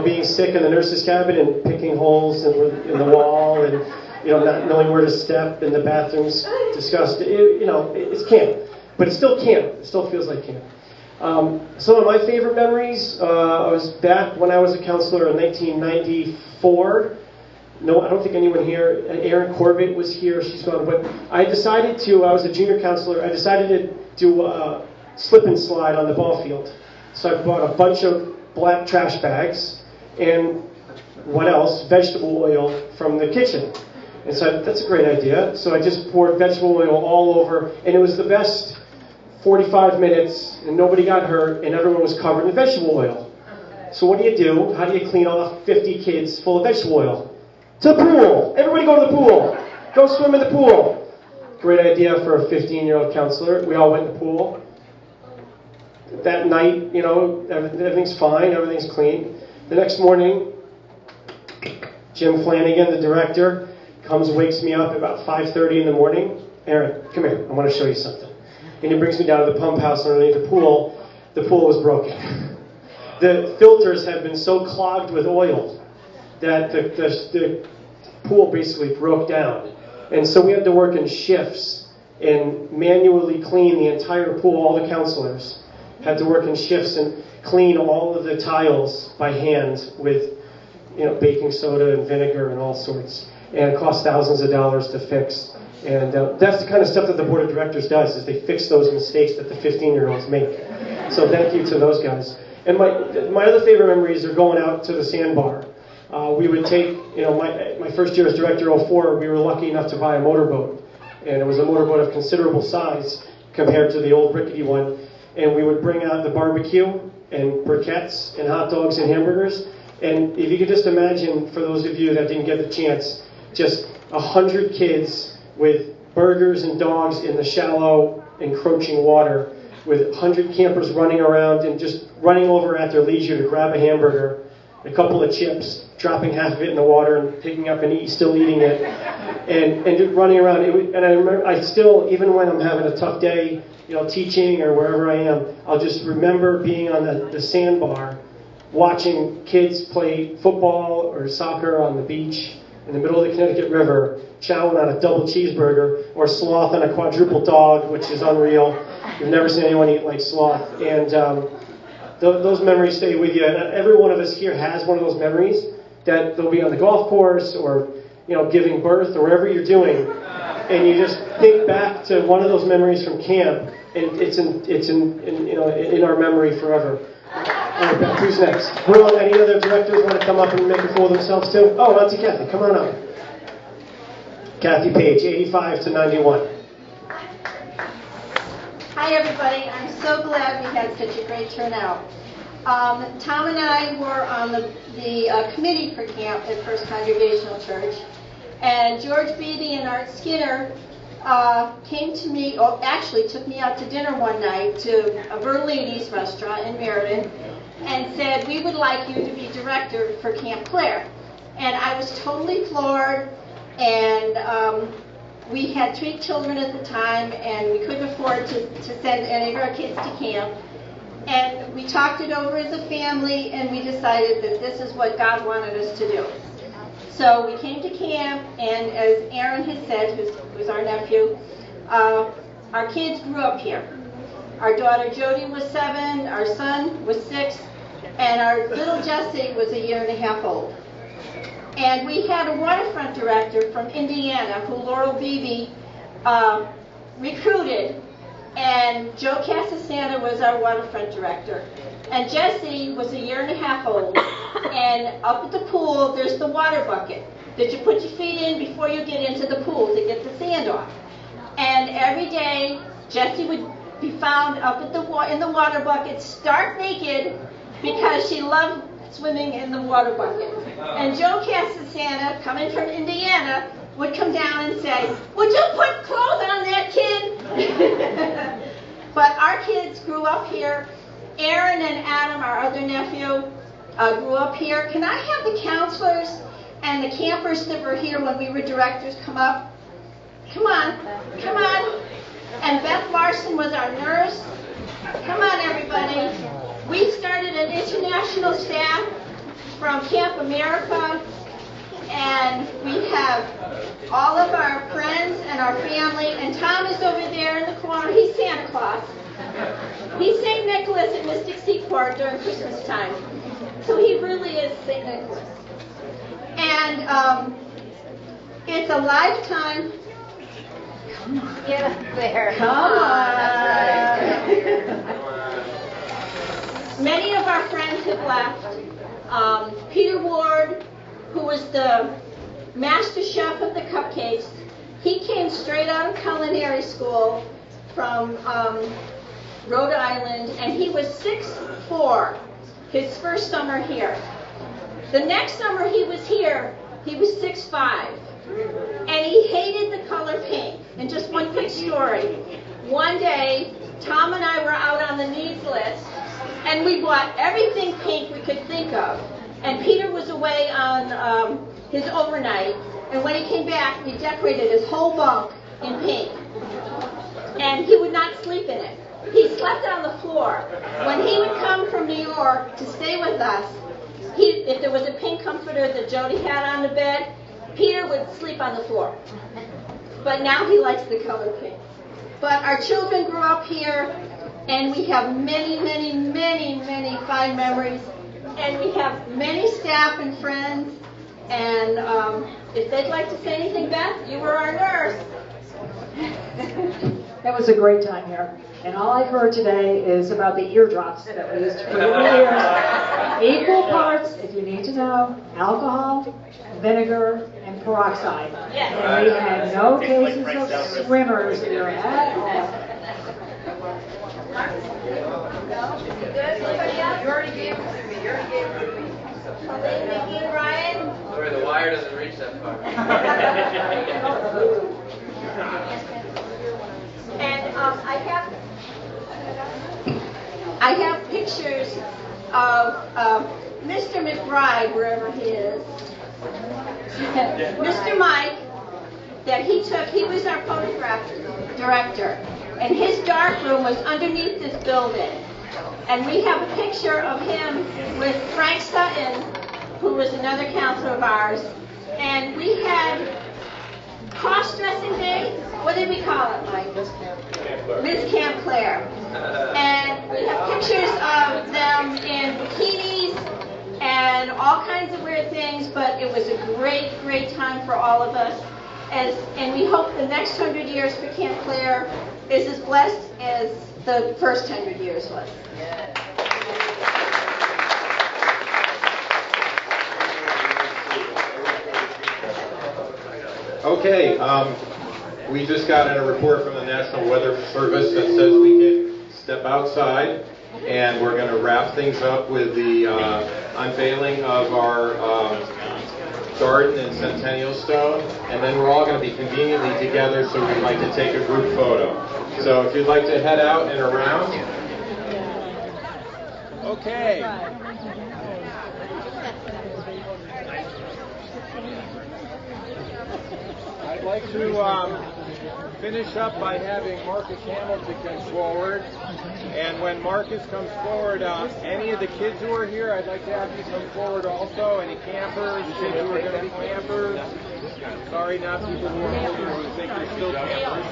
Being sick in the nurse's cabin and picking holes in the wall, and not knowing where to step in the bathrooms, disgusting. It's camp, but it's still camp. It still feels like camp. Some of my favorite memories, I was back when I was a counselor in 1994. No, I don't think anyone here. Erin Corbett was here. She's gone. But I was a junior counselor. I decided to do a slip and slide on the ball field. So I bought a bunch of black trash bags, And what else? Vegetable oil from the kitchen. And so that's a great idea. So I just poured vegetable oil all over, and it was the best 45 minutes, and nobody got hurt, and everyone was covered in vegetable oil. So what do? How do you clean off 50 kids full of vegetable oil? To the pool! Everybody go to the pool! Go swim in the pool! Great idea for a 15-year-old counselor. We all went in the pool. That night, you know, everything's fine, everything's clean. The next morning, Jim Flanagan, the director, comes and wakes me up at about 5:30 in the morning. Aaron, come here, I want to show you something. And he brings me down to the pump house underneath the pool. The pool was broken. The filters had been so clogged with oil that the pool basically broke down. And so we had to work in shifts and manually clean the entire pool. All the counselors had to work in shifts and clean all of the tiles by hand with, you know, baking soda and vinegar and all sorts. And it cost thousands of dollars to fix. And that's the kind of stuff that the board of directors does, is they fix those mistakes that the 15-year-olds make. So thank you to those guys. And my other favorite memories are going out to the sandbar. We would take, you know, my first year as director, 2004, we were lucky enough to buy a motorboat. And it was a motorboat of considerable size compared to the old rickety one. And we would bring out the barbecue and briquettes and hot dogs and hamburgers. And if you could just imagine, for those of you that didn't get the chance, just 100 kids with burgers and dogs in the shallow, encroaching water, with 100 campers running around and just running over at their leisure to grab a hamburger, a couple of chips, dropping half of it in the water and picking up and still eating it, and just running around. And I remember, I still, even when I'm having a tough day, you know, teaching or wherever I am, I'll just remember being on the sandbar, watching kids play football or soccer on the beach in the middle of the Connecticut River, chowing on a double cheeseburger, or sloth on a quadruple dog, which is unreal. You've never seen anyone eat like sloth. And those memories stay with you. And every one of us here has one of those memories that they'll be on the golf course or, you know, giving birth or wherever you're doing. And you just think back to one of those memories from camp, and it's in our memory forever. All right, who's next? Any other directors want to come up and make a fool of themselves too? Oh, Auntie Kathy, come on up. Kathy Page, 85 to 91. Hi, everybody. I'm so glad we had such a great turnout. Tom and I were on the committee for camp at First Congregational Church, and George Beatty and Art Skinner came to me, actually took me out to dinner one night to a Berlini's restaurant in Meriden, and said, we would like you to be director for Camp Clare. And I was totally floored, and we had 3 children at the time, and we couldn't afford to send any of our kids to camp. And we talked it over as a family, and we decided that this is what God wanted us to do. So we came to camp, and as Aaron has said, who's our nephew, our kids grew up here. Our daughter Jody was 7, our son was 6, and our little Jessie was 1.5 years old. And we had a waterfront director from Indiana who Laurel Beebe recruited, and Joe Casasanta was our waterfront director. And Jessie was 1.5 years old, and up at the pool there's the water bucket that you put your feet in before you get into the pool to get the sand off. And every day Jessie would be found up at in the water bucket, stark naked, because she loved swimming in the water bucket. And Joe Casasanta, coming from Indiana, would come down and say, would you put clothes on that kid? But our kids grew up here. Aaron and Adam, our other nephew, grew up here. Can I have the counselors and the campers that were here when we were directors come up? Come on, come on. And Beth Larson was our nurse. Come on, everybody. We started an international staff from Camp America, and we have all of our friends and our family, and Tom is over there in the corner. He's Santa Claus. He's St. Nicholas at Mystic Seaport during Christmas time. So he really is St. Nicholas. And it's a lifetime. Come on. Get up there. Come on. Many of our friends have left. Peter Ward, who was the master chef of the cupcakes, he came straight out of culinary school from Rhode Island, and he was 6'4", his first summer here. The next summer he was here, he was 6'5", and he hated the color pink. And just one quick story. One day, Tom and I were out on the needs list, and we bought everything pink we could think of. And Peter was away on his overnight, and when he came back, he decorated his whole bunk in pink. And he would not sleep in it. He slept on the floor. When he would come from New York to stay with us, if there was a pink comforter that Jody had on the bed, Peter would sleep on the floor. But now he likes the color pink. But our children grew up here, and we have many, many, many, many fine memories. And we have many staff and friends. And if they'd like to say anything, Beth, you were our nurse. It was a great time here. And all I've heard today is about the eardrops that we used to put in the ears. Equal parts, if you need to know, alcohol, vinegar, and peroxide. And we had no cases of swimmers here at all. You already gave it to me. You already gave it to me. Nikki and Ryan. Sorry, the wire doesn't reach that far. And I have pictures of Mr. McBride, wherever he is. Mr. Mike, that he took, he was our photograph director. And his dark room was underneath this building. And we have a picture of him with Frank Sutton, who was another counselor of ours. And we had cross-dressing day. What did we call it, Mike? Miss Camp Claire. And we have pictures of them in bikinis and all kinds of weird things, but it was a great, great time for all of us. And we hope the next 100 years for Camp Claire is as blessed as the first 100 years was. Okay, we just got a report from the National Weather Service that says we can step outside, and we're going to wrap things up with the unveiling of our garden in Centennial Stone, and then we're all going to be conveniently together, so we'd like to take a group photo. So if you'd like to head out and around. Okay. I'd like to finish up by having Marcus Hamilton come forward. And when Marcus comes forward, any of the kids who are here, I'd like to have you come forward also. Any campers, kids who are going to be campers. Sorry, not people who are older who think they're still campers.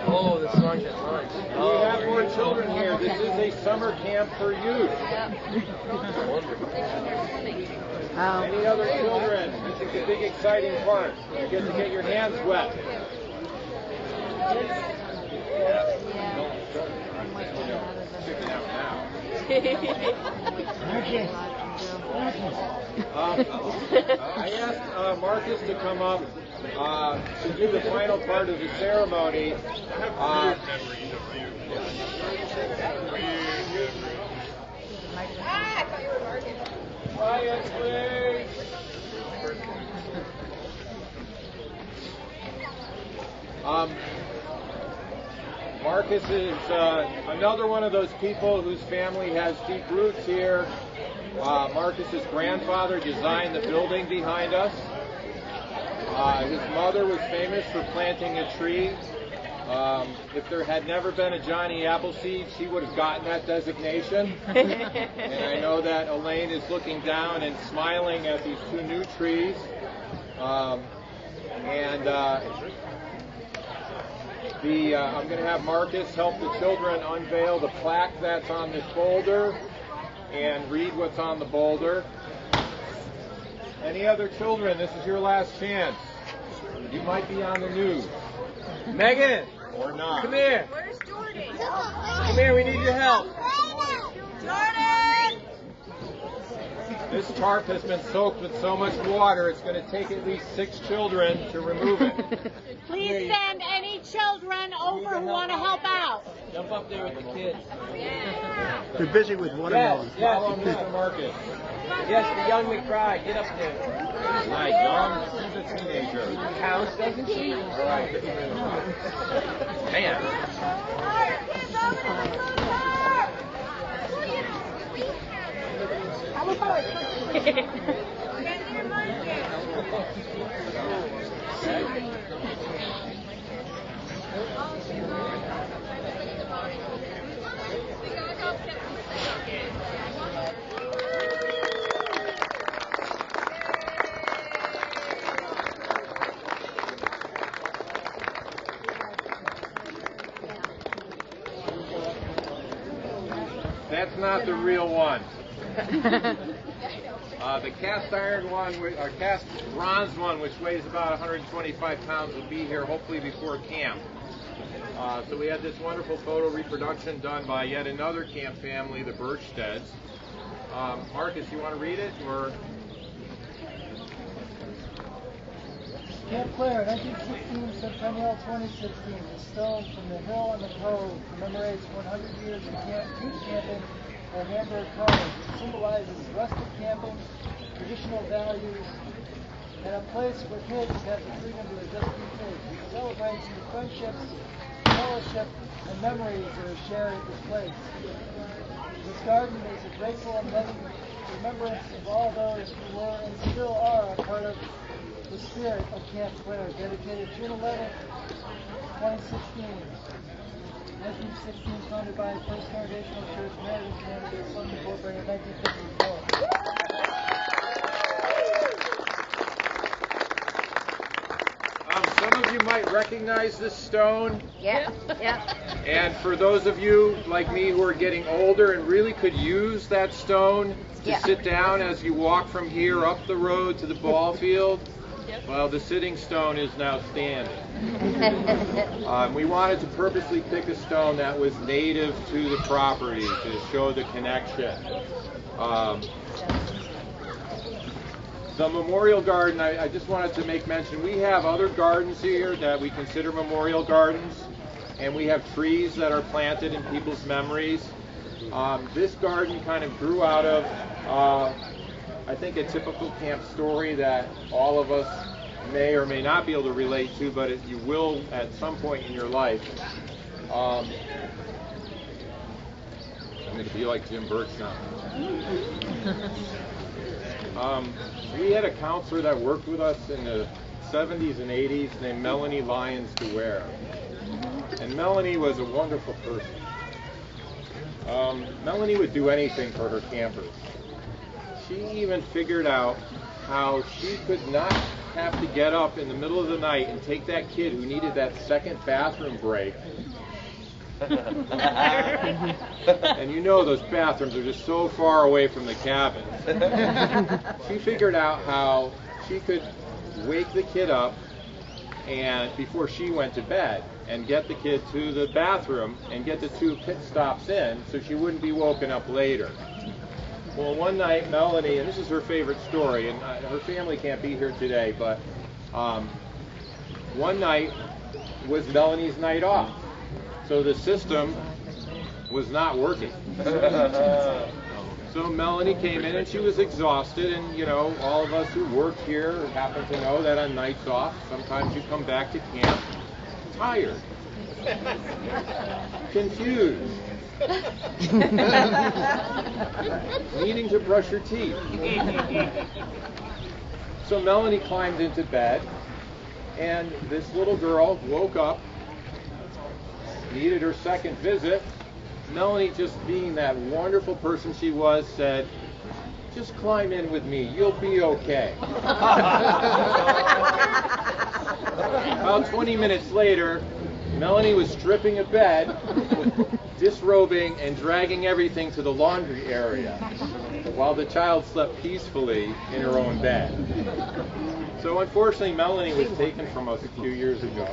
Oh, this lunch at lunch. We have more children here. This is a summer camp for youth. Any other children? This is the big exciting part. You get to get your hands wet. I asked Marcus to come up to do the final part of the ceremony. Quiet, please. Marcus is another one of those people whose family has deep roots here. Marcus's grandfather designed the building behind us. His mother was famous for planting a tree. If there had never been a Johnny Appleseed, she would have gotten that designation. And I know that Elaine is looking down and smiling at these two new trees. I'm going to have Marcus help the children unveil the plaque that's on this boulder and read what's on the boulder. Any other children? This is your last chance. You might be on the news. Megan! Or not. Come here. Where's Jordan? Come here, we need your help. Jordan! This tarp has been soaked with so much water, it's going to take at least 6 children to remove it. Please send any children over who want to help out. Jump up there with the kids. They're busy with watermelon. Yes, Follow Mr. Marcus. yes, the young McBride. Get up there. Hi, John. She's a teenager. Counts, doesn't she? All right. Man. That's not the real one. The cast iron one, or cast bronze one, which weighs about 125 pounds, will be here hopefully before camp. So we had this wonderful photo reproduction done by yet another camp family, the Birchsteads. Marcus, you want to read it, or? Camp Claire, 1916, Centennial 2016. The stone from the hill on the cove commemorates 100 years of youth camping at Hamburg College. It symbolizes rustic camping, traditional values, and a place where kids have the freedom to just be kids. It celebrates the friendships, fellowship, and memories that are shared at this place. This garden is a grateful and loving remembrance of all those who were and still are a part of the spirit of Camp Claire, dedicated June 11, 2016. 1916, founded by First Congregational Church, American Canada, Sun Incorporated, 1954. Some of you might recognize this stone. Yeah. And for those of you like me who are getting older and really could use that stone to sit down as you walk from here up the road to the ball field, well, the sitting stone is now standing. We wanted to purposely pick a stone that was native to the property to show the connection. The memorial garden, I just wanted to make mention, we have other gardens here that we consider memorial gardens, and we have trees that are planted in people's memories. This garden kind of grew out of, I think, a typical camp story that all of us may or may not be able to relate to, but you will at some point in your life. I'm going to be like Jim Birch now. We had a counselor that worked with us in the 70s and 80s named Melanie Lyons DeWare. And Melanie was a wonderful person. Melanie would do anything for her campers. She even figured out how she could not have to get up in the middle of the night and take that kid who needed that second bathroom break. And you know those bathrooms are just so far away from the cabin. She figured out how she could wake the kid up and before she went to bed and get the kid to the bathroom and get the 2 pit stops in so she wouldn't be woken up later. Well, one night Melanie, and this is her favorite story, and her family can't be here today, but one night was Melanie's night off. So the system was not working. So Melanie came in and she was exhausted, and you know, all of us who work here happen to know that on nights off, sometimes you come back to camp tired, confused, needing to brush your teeth. So Melanie climbed into bed, and this little girl woke up, needed her second visit. Melanie, just being that wonderful person she was, said, "Just climb in with me, you'll be okay." About 20 minutes later, Melanie was stripping a bed, disrobing, and dragging everything to the laundry area. while the child slept peacefully in her own bed. So unfortunately, Melanie was taken from us a few years ago.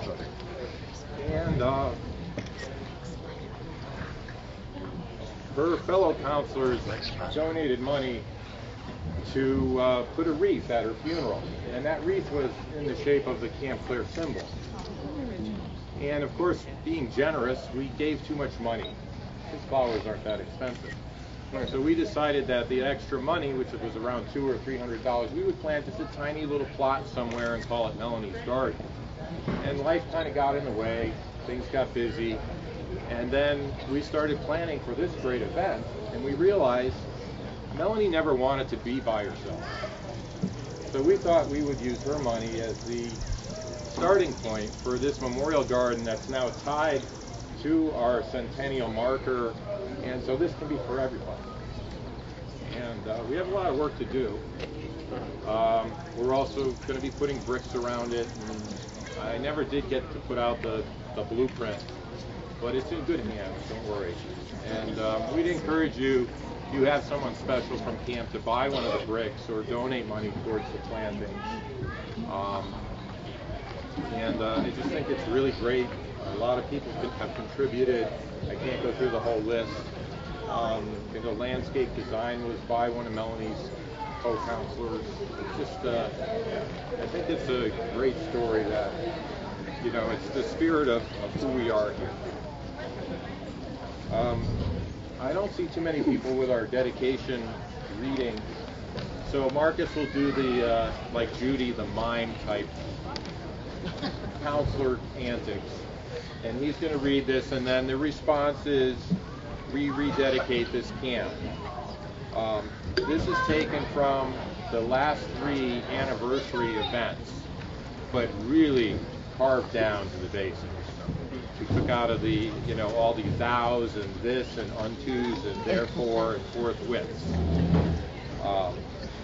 And her fellow counselors donated money to put a wreath at her funeral. And that wreath was in the shape of the Camp Claire symbol. And of course, being generous, we gave too much money. His flowers aren't that expensive. So we decided that the extra money, which was around $200 or $300, we would plant just a tiny little plot somewhere and call it Melanie's Garden. And life kind of got in the way, things got busy, and then we started planning for this great event, and we realized Melanie never wanted to be by herself. So we thought we would use her money as the starting point for this memorial garden that's now tied to our centennial marker, and so this can be for everybody. And we have a lot of work to do. We're also going to be putting bricks around it, and I never did get to put out the blueprint, but it's in good hands, don't worry. And we'd encourage you, if you have someone special from camp, to buy one of the bricks or donate money towards the planting. I just think it's really great. A lot of people have contributed. I can't go through the whole list. The landscape design was by one of Melanie's co-counselors. It's just, I think it's a great story that, it's the spirit of who we are here. I don't see too many people with our dedication reading, so Marcus will do the, like Judy, the mime type counselor antics. And he's going to read this, and then the response is, we rededicate this camp. This is taken from the last 3 anniversary events, but really carved down to the basics. We took out of the, all the thous and this and untos and therefore and forthwiths.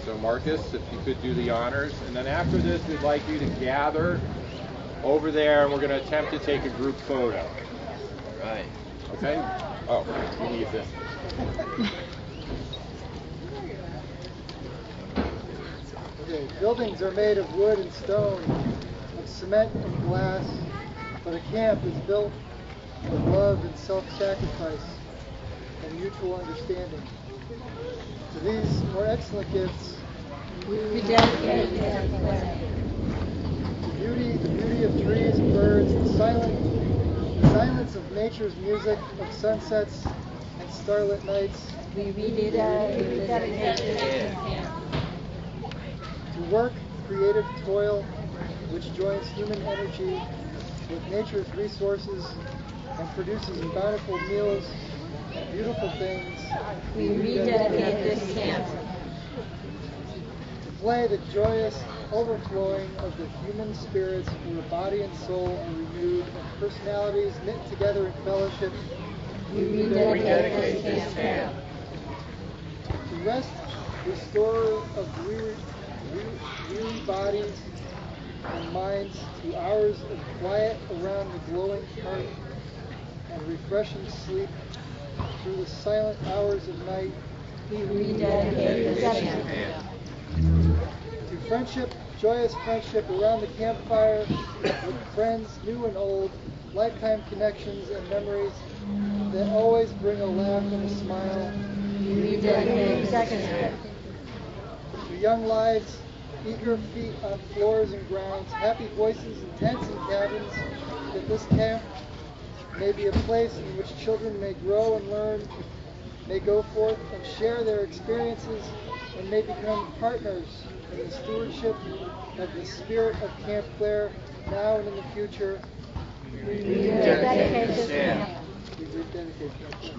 So Marcus, if you could do the honors. And then after this, we'd like you to gather over there, and we're going to attempt to take a group photo. Right. Okay? Oh, we need this. Okay, buildings are made of wood and stone, of cement and glass, but a camp is built with love and self-sacrifice and mutual understanding. To these more excellent gifts, we dedicate the beauty of trees and birds, the silence of nature's music, of sunsets and starlit nights. We rededicate this camp. To work, creative toil, which joins human energy with nature's resources and produces bountiful meals and beautiful things. We rededicate this camp. To play the joyous overflowing of the human spirits where body and soul are renewed and personalities knit together in fellowship. We rededicate this camp. To rest, restore of weary bodies and minds to hours of quiet around the glowing hearth and refreshing sleep through the silent hours of night. We rededicate this camp. To friendship, joyous friendship around the campfire with friends new and old, lifetime connections and memories that always bring a laugh and a smile. We rededicate this camp. To young lives, eager feet on floors and grounds, happy voices in tents and cabins, that this camp may be a place in which children may grow and learn, may go forth and share their experiences, and may become partners in the stewardship of the spirit of Camp Claire, now and in the future. We rededicate this camp. We rededicate Camp Claire.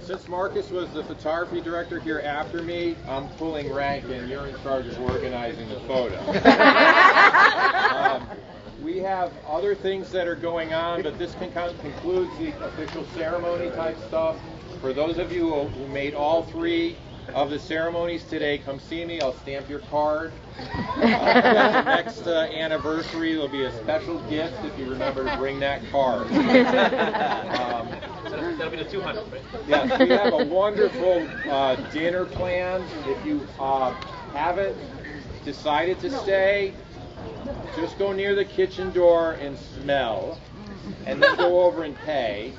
Since Marcus was the photography director here after me, I'm pulling rank and you're in charge of organizing the photo. We have other things that are going on, but this concludes the official ceremony type stuff. For those of you who made all 3 of the ceremonies today, come see me. I'll stamp your card. Next anniversary, there'll be a special gift if you remember to bring that card. That'll be the 200, right? Yes, we have a wonderful dinner planned. If you haven't decided to stay, just go near the kitchen door and smell, and then go over and pay,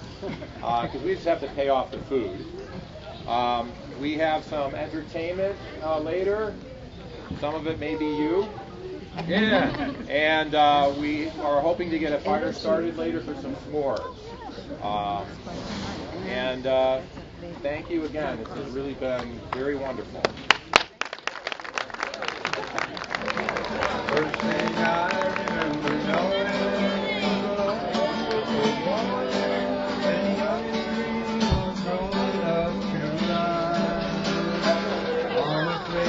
because we just have to pay off the food. We have some entertainment later. Some of it may be you. Yeah. And we are hoping to get a fire started later for some s'mores. Thank you again. This has really been very wonderful. First thing I remember knowing was growing up to line. Honestly,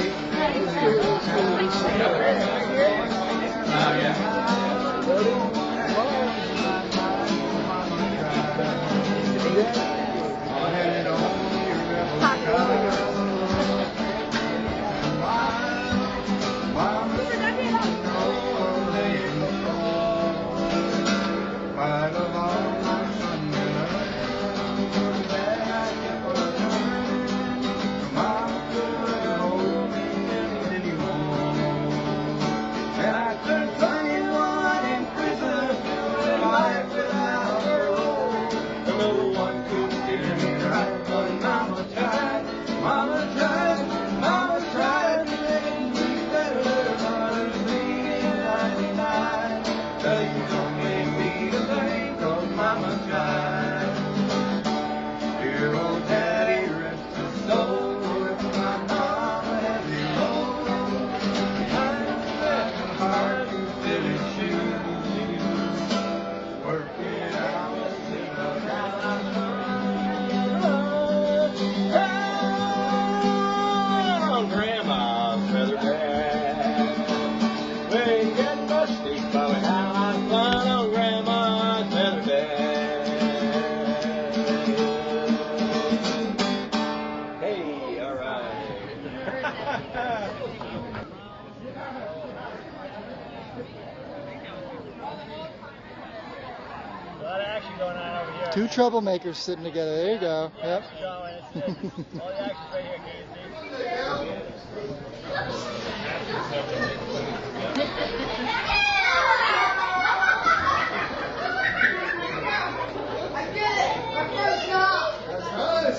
Two troublemakers sitting together. There you go. Yep.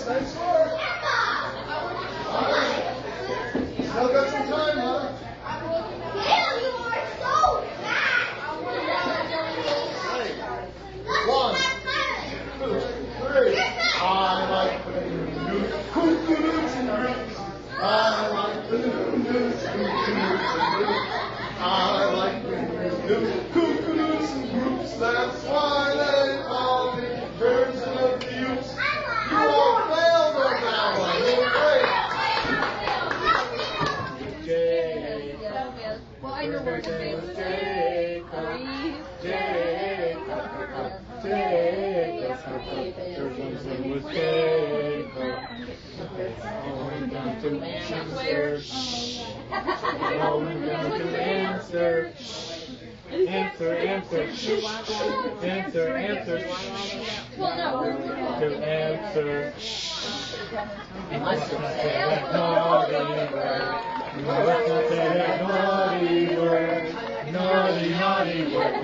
Nice work. Still got some time, huh? Damn, you are so fast. 1, 2, 3. I like the news. Coo-coo-noos and groups. I like the news. I like the news. Coo-coo-noos and groups. That's why they call me Virgin of the Utes. You all failed on that one. You're great. Well, I know where to be. Answer. Well, no. To answer. You must not say that naughty word. You must not say that naughty word. Naughty word.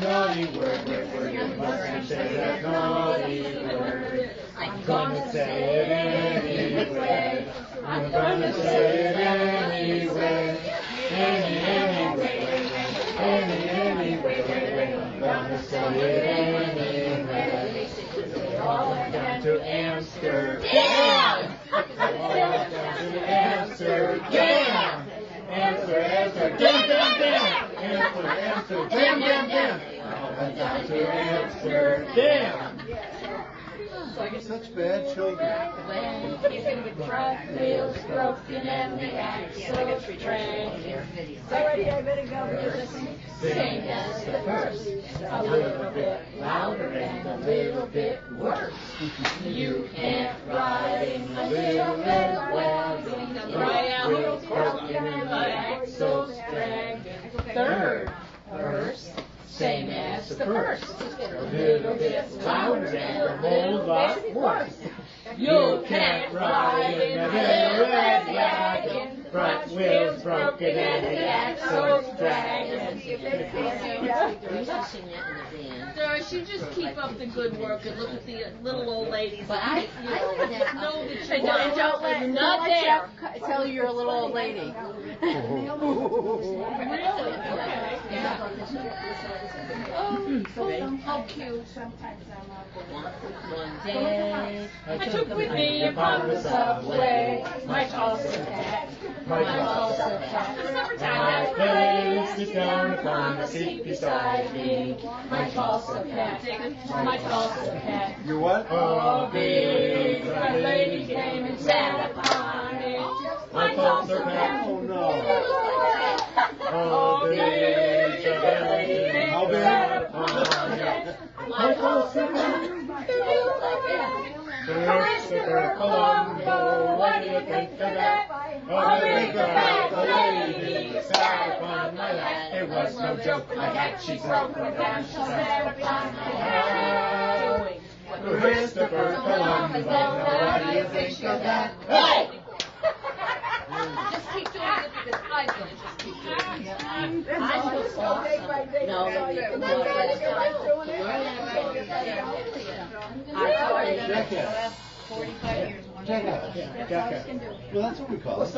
Naughty word. You must not say that naughty word. I'm gonna say it anyway. I'm gonna say it anyway. Anyway. I'm gonna say it anyway. They all went down to Amsterdam. They all went down to Amsterdam. Amsterdam. They all went down to Amsterdam. Such bad children. Front wheels broken and the axle's dragging. Sorry, I better go because same as the first. A little bit louder and a little bit worse. You can't ride in a little red wagon. Right wheels broken and the axle's dragging. Third verse. Same as the first, a little bit louder and a whole lot worse. You can't ride in a little red wagon, front wheels broken and the axle's dragging. Doris, you just keep up the good work and look at the little old ladies. But I know that you're not there. Tell you're a little old lady. Oh, how cute. One day, I took with me upon the subway my Tulsa cat, my Tulsa cat. I placed it down upon the seat beside me, my Tulsa cat, my Tulsa cat. You what? Oh, big red lady came and sat upon it, my Tulsa cat. Oh no. Oh, big red lady came and sat upon it, my Tulsa cat. Christopher Columbo, what do you think of that? Oh, big red lady sat upon my lap. It was no joke, my hat she broke her down, she sat upon my hat. Christopher Columbo, what do you think of that? Hey! Just keep doing it because I'm going to just keep doing it. I'm just going to take my day. No, you can do Jackass. 45 years. Jackass. Jackass. Well, that's what we call it.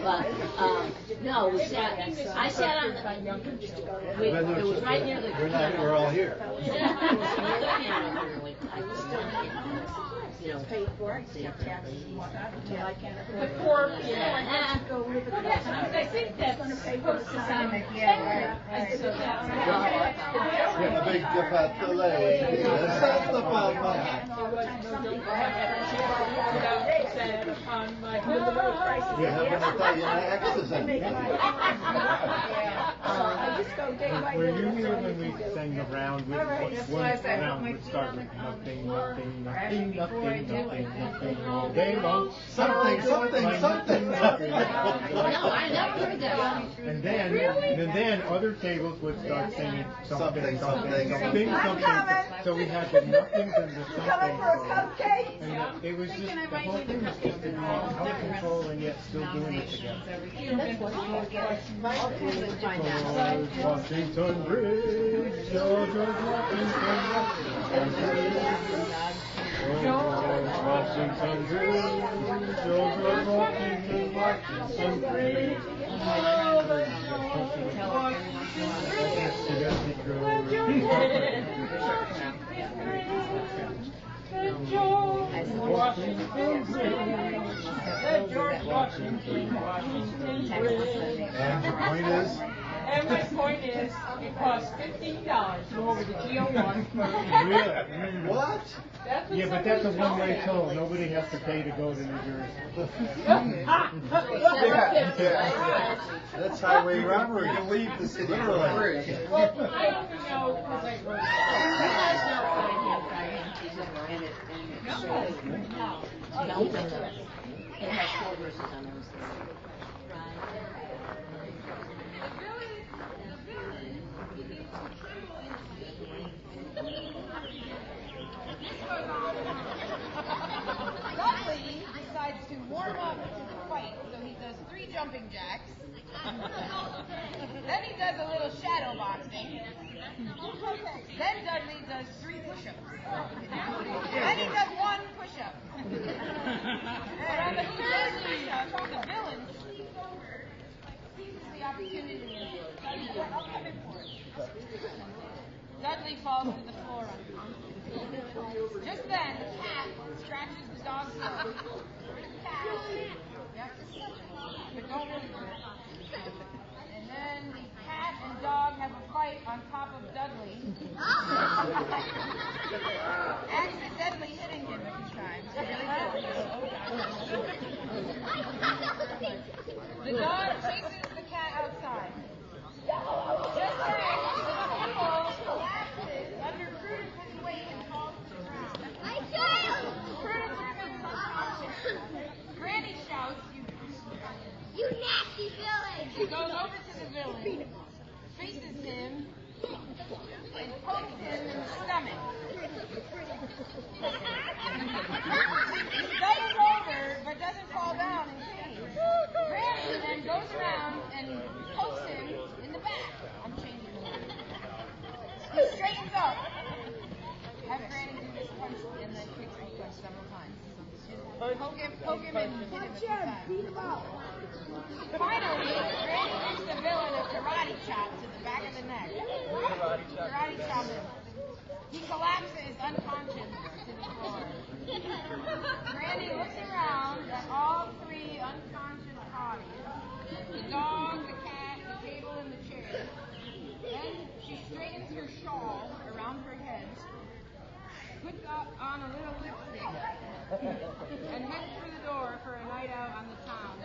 But, no, I sat on the, it was right near the piano. We're all here. I was still paid for it, the taxes and whatnot, until I can't afford it. The poor, I think that's supposed to sound, A big dip out the lady. That's the fun one. You have an Italian accent. Were you here when we sang the round with one round would start with nothing, nothing, nothing, nothing, nothing, nothing all day long. Something, something, something. No, I never heard that. And then other tables would start singing something, something, something, something. So we had the nothings and the something. And it was just, the whole thing was just to be out control and yet still doing it together. George Washington Bridge, George Washington Bridge, George Washington Bridge, George Washington Bridge. And your point is? And my point is, it costs $15 to go over the GO1. Really? What? Yeah, but that's a one-way toll. Nobody has to pay to go to New Jersey. That's highway robbery. You leave the city. Well, I don't know because I wrote It has 4 verses on those. Dudley decides to warm up to the fight, so he does 3 jumping jacks. Then he does a little shadow boxing. Then Dudley does 3 push-ups. Then he does 1 push-up. And on the 3rd push-up, the villain seizes the opportunity and I'll come in for it. Dudley falls to the floor unconscious. Just then, the cat scratches the dog's throat. Cat. Yep. But don't really do it. And then the cat and dog have a fight on top of Dudley. And The dog chases the cat outside. Just then, the pimple collapses under Prudence' weight and falls to the ground. Prudence becomes unconscious. Granny shouts, "You nasty villain!" She goes over to the villain, faces him, and pokes him in the stomach. He doubles over, but doesn't fall down in pain. Granny then goes around and pokes him in the back. I'm changing the word. He straightens up. Have Granny do this punch and then kick the punch several times. Poke him and hit him a few times. Finally, Granny gives the villain a karate chop to the back of the neck. Karate chop him. He collapses unconscious to the floor. Granny looks around at all three unconscious bodies. The dog, the cat, the table, and the chair. Then she straightens her shawl around her head, puts on a little lipstick, and heads for the door for a night out on the town.